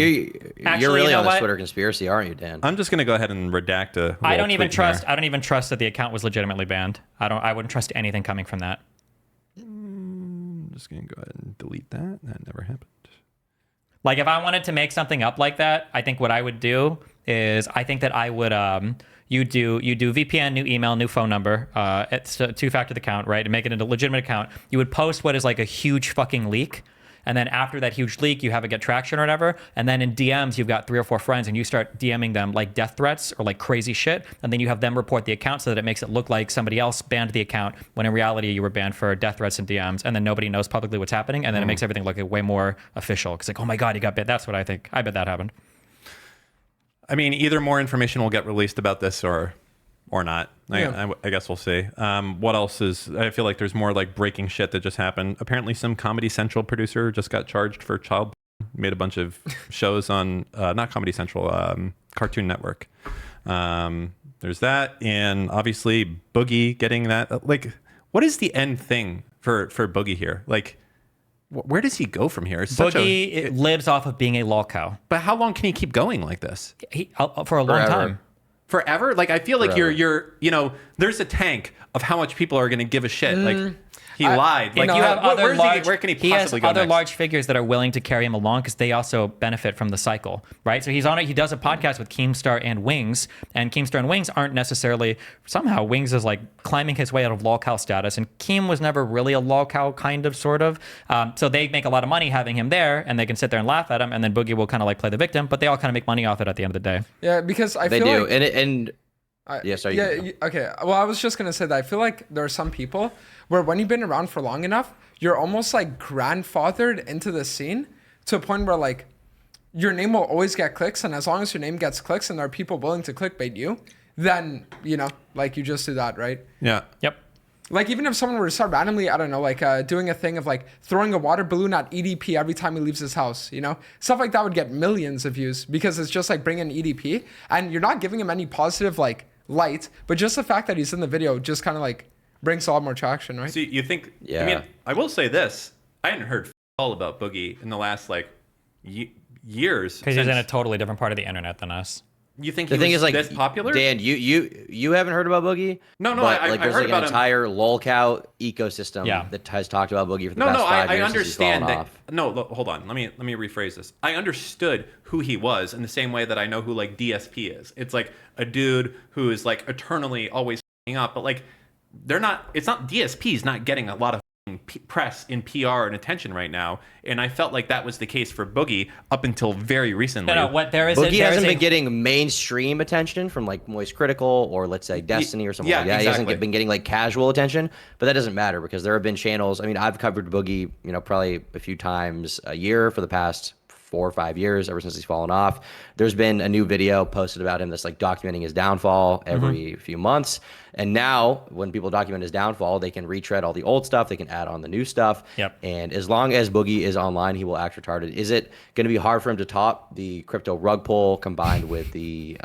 you're really on this Twitter conspiracy, aren't you, Dan? I'm just going to go ahead and redact a I don't even trust that the account was legitimately banned. I wouldn't trust anything coming from that. I'm just going to go ahead and delete that. That never happened. Like, if I wanted to make something up like that, I think what I would do is I think that I would you do VPN, new email, new phone number, it's a two-factor account, right? And make it into a legitimate account. You would post what is like a huge fucking leak. And then after that huge leak, you have it get traction or whatever. And then in DMs, you've got 3 or 4 friends and you start DMing them like death threats or like crazy shit. And then you have them report the account so that it makes it look like somebody else banned the account when in reality you were banned for death threats and DMs. And then nobody knows publicly what's happening. And then it makes everything look way more official. It's like, oh my God, you got banned. That's what I think. I bet that happened. I mean, either more information will get released about this or not. I guess we'll see. What else is... I feel like there's more like breaking shit that just happened. Apparently some Comedy Central producer just got charged for child... Made a bunch of shows on... not Comedy Central, Cartoon Network. There's that. And obviously Boogie getting that... Like, what is the end thing for Boogie here? Like... Where does he go from here? Boogie lives off of being a lolcow. But how long can he keep going like this? For a long time. Forever? Like, I feel like you're you know, there's a tank of how much people are going to give a shit. Like, he lied. Like, you have other large, where can he has possibly go other next? large figures that are willing to carry him along because they also benefit from the cycle, right? So he's on it. He does a podcast with Keemstar and Wings, and Keemstar and Wings aren't necessarily, somehow Wings is like climbing his way out of lolcow status, and Keem was never really a lolcow, kind of, sort of. So they make a lot of money having him there, and they can sit there and laugh at him, and then Boogie will kind of like play the victim, but they all kind of make money off it at the end of the day. Yeah, because they feel do. Like... Sorry. Okay. Well, I was just gonna say that I feel like there are some people where when you've been around for long enough, you're almost like grandfathered into the scene to a point where like your name will always get clicks, and as long as your name gets clicks and there are people willing to clickbait you, then you know, like you just do that, right? Yeah. Yep. Like even if someone were to start randomly, I don't know, like doing a thing of like throwing a water balloon at EDP every time he leaves his house, you know, stuff like that would get millions of views because it's just like bringing EDP, and you're not giving him any positive like light, but just the fact that he's in the video just kind of like brings a lot more traction, right? See, you think? Yeah. I mean, I will say this: I hadn't heard all about Boogie in the last like years. Because he's in a totally different part of the internet than us. You think The thing is, like, this popular? Dan, you haven't heard about Boogie? No, but, I like, there's heard like about an him. entire lolcow ecosystem that has talked about Boogie for the past 5 years. I understand since he's fallen that. off. No, hold on. Let me rephrase this. I understood who he was in the same way that I know who like DSP is. It's like a dude who is like eternally always up, but like they're not. It's not DSP's not getting a lot of press in PR and attention right now, and I felt like that was the case for Boogie up until very recently. No, what there is Boogie hasn't been getting mainstream attention from like Moist Critical or let's say Destiny or something like that. Exactly. He hasn't been getting like casual attention, but that doesn't matter because there have been channels. I mean, I've covered Boogie, probably a few times a year for the past 4 or 5 years, ever since he's fallen off. There's been a new video posted about him that's like documenting his downfall every few months. And now when people document his downfall, they can retread all the old stuff. They can add on the new stuff. Yep. And as long as Boogie is online, he will act retarded. Is it going to be hard for him to top the crypto rug pull combined with the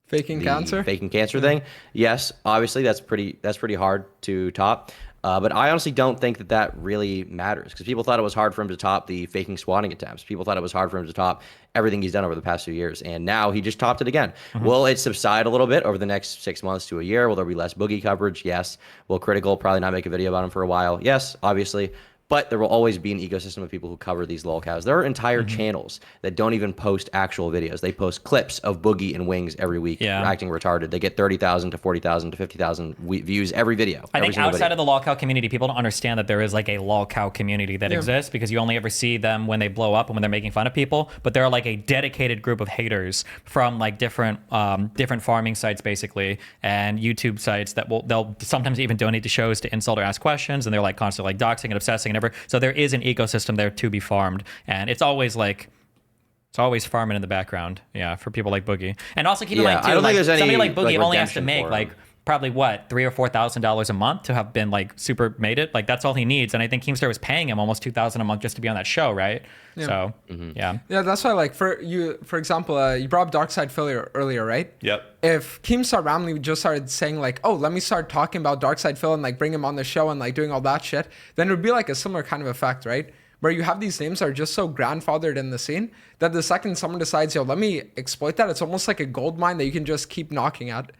faking cancer thing? Yes, obviously that's pretty hard to top. But I honestly don't think that really matters because people thought it was hard for him to top the faking squatting attempts. People thought it was hard for him to top everything he's done over the past few years. And now he just topped it again. Will it subside a little bit over the next 6 months to a year? Will there be less Boogie coverage? Yes. Will Critical probably not make a video about him for a while? Yes, obviously. But there will always be an ecosystem of people who cover these lolcows. There are entire channels that don't even post actual videos. They post clips of Boogie and Wings every week acting retarded. They get 30,000 to 40,000 to 50,000 views every video. I think outside of the lolcow community, people don't understand that there is like a lolcow community that exists because you only ever see them when they blow up and when they're making fun of people. But they're like a dedicated group of haters from like different farming sites basically and YouTube sites that they'll sometimes even donate to shows to insult or ask questions, and they're like constantly like doxing and obsessing. So there is an ecosystem there to be farmed, and it's always farming in the background, for people like Boogie. And also keep in mind too, I don't think there's any, somebody like Boogie like, only has to redemption make for like him. probably what $3,000 or $4,000 a month to have been like super made it. Like that's all he needs, and I think Keemstar was paying him almost $2,000 a month just to be on that show, right? Yeah. So yeah, that's why like for example, you brought up Dark Side Philly earlier, right? Yep. If Keemstar randomly just started saying like, oh, let me start talking about Dark Side Phil and like bring him on the show and like doing all that shit, then it would be like a similar kind of effect, right? Where you have these names that are just so grandfathered in the scene that the second someone decides, yo, let me exploit that, it's almost like a gold mine that you can just keep knocking at.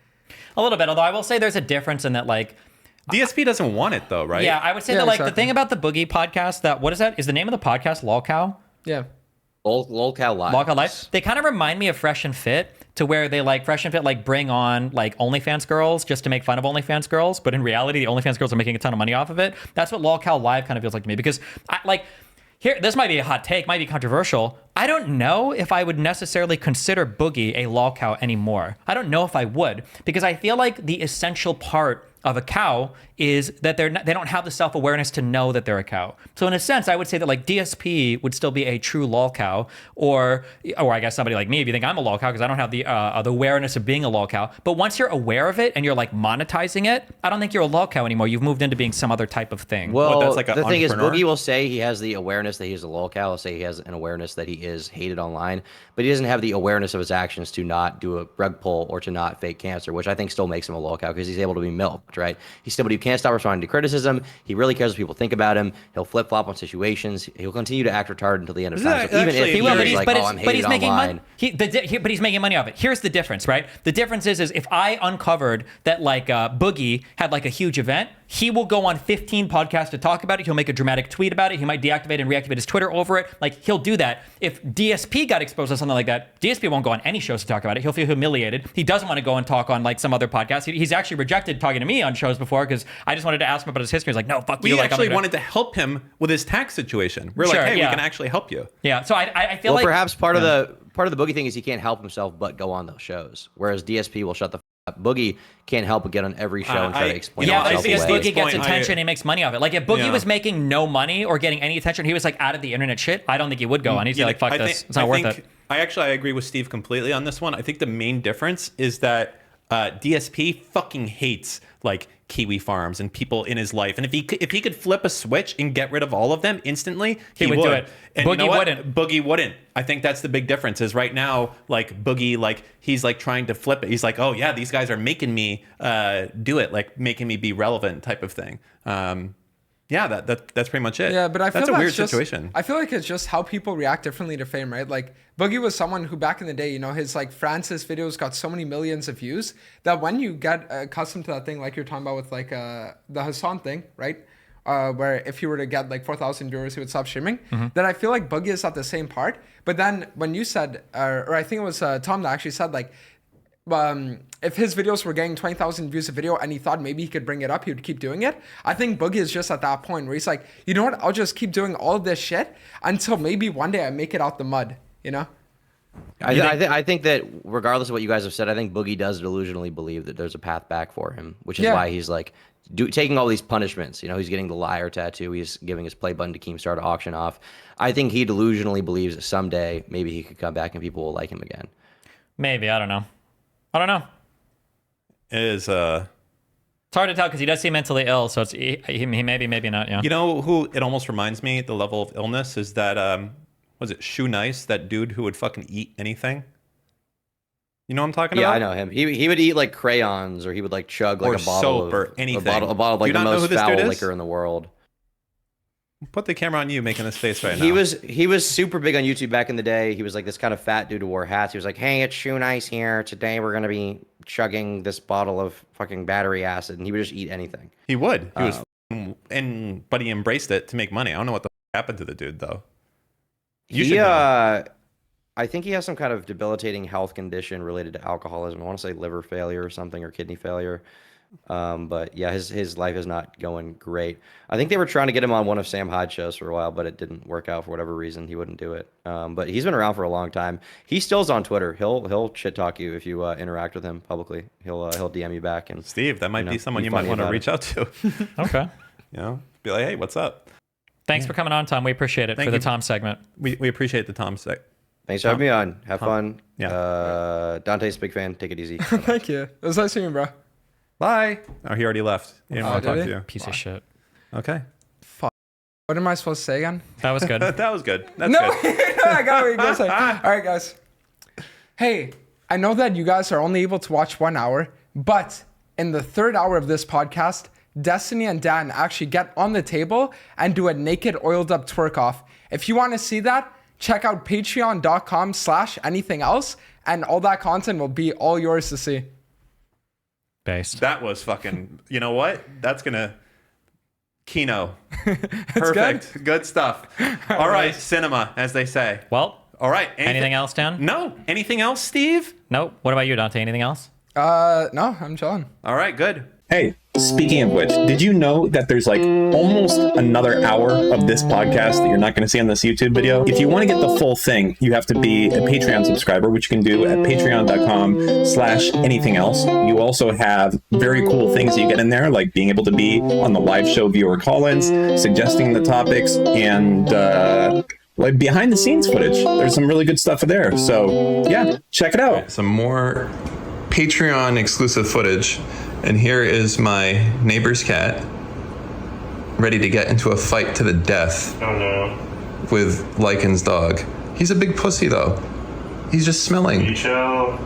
A little bit, although I will say there's a difference in that like DSP doesn't want it though, right? Yeah, I would say that like the thing about the Boogie podcast, that what is that? Is the name of the podcast lolcow? Yeah. lolcow Live. Lolcow Live. They kind of remind me of Fresh and Fit, to where they like Fresh and Fit like bring on like OnlyFans girls just to make fun of OnlyFans girls, but in reality the OnlyFans girls are making a ton of money off of it. That's what lolcow Live kind of feels like to me, because here, this might be a hot take, might be controversial. I don't know if I would necessarily consider Boogie a lolcow anymore. I don't know if I would, because I feel like the essential part of a cow is that they don't have the self-awareness to know that they're a cow. So in a sense, I would say that like DSP would still be a true lolcow, or I guess somebody like me, if you think I'm a lolcow because I don't have the awareness of being a lolcow. But once you're aware of it and you're like monetizing it, I don't think you're a lolcow anymore. You've moved into being some other type of thing. Well, that's like the thing is, Boogie will say he has the awareness that he's a lolcow. He'll say he has an awareness that he is hated online, but he doesn't have the awareness of his actions to not do a rug pull or to not fake cancer, which I think still makes him a lolcow because he's able to be milked, right? He can't stop responding to criticism. He really cares what people think about him. He'll flip flop on situations. He'll continue to act retarded until the end of time. So even if he was like, "Oh, I'm hated online," but he's making money off it. Here's the difference, right? The difference is if I uncovered that like Boogie had like a huge event, he will go on 15 podcasts to talk about it. He'll make a dramatic tweet about it. He might deactivate and reactivate his Twitter over it. Like, he'll do that. If DSP got exposed to something like that, DSP won't go on any shows to talk about it. He'll feel humiliated. He doesn't want to go and talk on like some other podcast. He's actually rejected talking to me on shows before because I just wanted to ask him about his history. He's like, no, fuck you. We actually wanted to help him with his tax situation. We're like, hey, we can actually help you. Yeah. So I feel well, like perhaps part of the Boogie thing is he can't help himself but go on those shows, whereas DSP will shut the up. Boogie can't help but get on every show and try to explain himself away. Because Boogie gets attention, he makes money off it. Like if Boogie was making no money or getting any attention, he was like out of the internet shit, I don't think he would go on. He's like, fuck this. It's not worth it. I agree with Steve completely on this one. I think the main difference is that DSP fucking hates like kiwi farms and people in his life, and if he could flip a switch and get rid of all of them instantly, he would do it. And Boogie wouldn't. Boogie wouldn't. I think that's the big difference. Is right now, like Boogie, like he's like trying to flip it. He's like, oh yeah, these guys are making me do it, like making me be relevant, type of thing. Yeah, that's pretty much it. Yeah, but I feel that's a weird just, situation. I feel like it's just how people react differently to fame, right? Like Boogie was someone who back in the day, you know, his like Francis videos got so many millions of views that when you get accustomed to that thing, like you're talking about with like the Hassan thing, right? Where if you were to get like 4,000 viewers, he would stop streaming. Then I feel like Boogie is at the same part. But then when you said, or I think it was Tom that actually said like, if his videos were getting 20,000 views a video and he thought maybe he could bring it up, he would keep doing it. I think Boogie is just at that point where he's like, you know what? I'll just keep doing all of this shit until maybe one day I make it out the mud, you know? I think that regardless of what you guys have said, I think Boogie does delusionally believe that there's a path back for him, which is why he's like taking all these punishments. You know, he's getting the liar tattoo. He's giving his play button to Keemstar to auction off. I think he delusionally believes that someday maybe he could come back and people will like him again. Maybe. I don't know. It is it's hard to tell because he does seem mentally ill, so it's he maybe not. Yeah. You know who it almost reminds me, the level of illness, is that was it Shoe Nice, that dude who would fucking eat anything? You know what I'm talking about? Yeah, I know him. He would eat like crayons, or he would like chug like or a bottle soap of, or anything. A bottle of like the most foul liquor in the world. Put the camera on you making this face right now. He was super big on YouTube back in the day. He was like this kind of fat dude who wore hats. He was like, hey, it's Shoe Nice here. Today we're gonna be chugging this bottle of fucking battery acid, and he would just eat anything. He would. He was, but he embraced it to make money. I don't know what the happened to the dude though. You should know. I think he has some kind of debilitating health condition related to alcoholism. I want to say liver failure or something, or kidney failure. But yeah, his life is not going great. I think they were trying to get him on one of Sam Hyde's shows for a while, but it didn't work out for whatever reason. He wouldn't do it. But he's been around for a long time. He still's on Twitter. He'll shit talk you if you interact with him publicly. He'll DM you back. And Steve, that might be someone you might want to reach out to. Okay. You know, be like, hey, what's up? Thanks for coming on, Tom. We appreciate it. Thank for the Tom segment. We appreciate the Tom segment. Thanks for having me on. Have fun. Yeah. Dante's a big fan. Take it easy. Thank you. It was nice seeing you, bro. Bye. Oh, he already left. He didn't want to talk to you. Piece of shit. Okay. Fuck. What am I supposed to say again? That was good. That was good. That's no, good. I got what you're going to say. All right, guys. Hey, I know that you guys are only able to watch 1 hour, but in the third hour of this podcast, Destiny and Dan actually get on the table and do a naked oiled up twerk off. If you want to see that, check out patreon.com/anything else, and all that content will be all yours to see. Based. That was fucking, you know what? That's gonna Kino. Perfect. Good stuff. All right, cinema, as they say. Well, all right. Anything else, Dan? No. Anything else, Steve? Nope. What about you, Dante? Anything else? No, I'm chilling. All right, good. Hey, speaking of which, did you know that there's like almost another hour of this podcast that you're not going to see on this YouTube video? If you want to get the full thing, you have to be a Patreon subscriber, which you can do at patreon.com/anything else. You also have very cool things that you get in there, like being able to be on the live show viewer call-ins, suggesting the topics, and like behind the scenes footage. There's some really good stuff there. So yeah, check it out. Some more Patreon exclusive footage. And here is my neighbor's cat, ready to get into a fight to the death. Oh no. With Lycan's dog. He's a big pussy though. He's just smelling. You chill.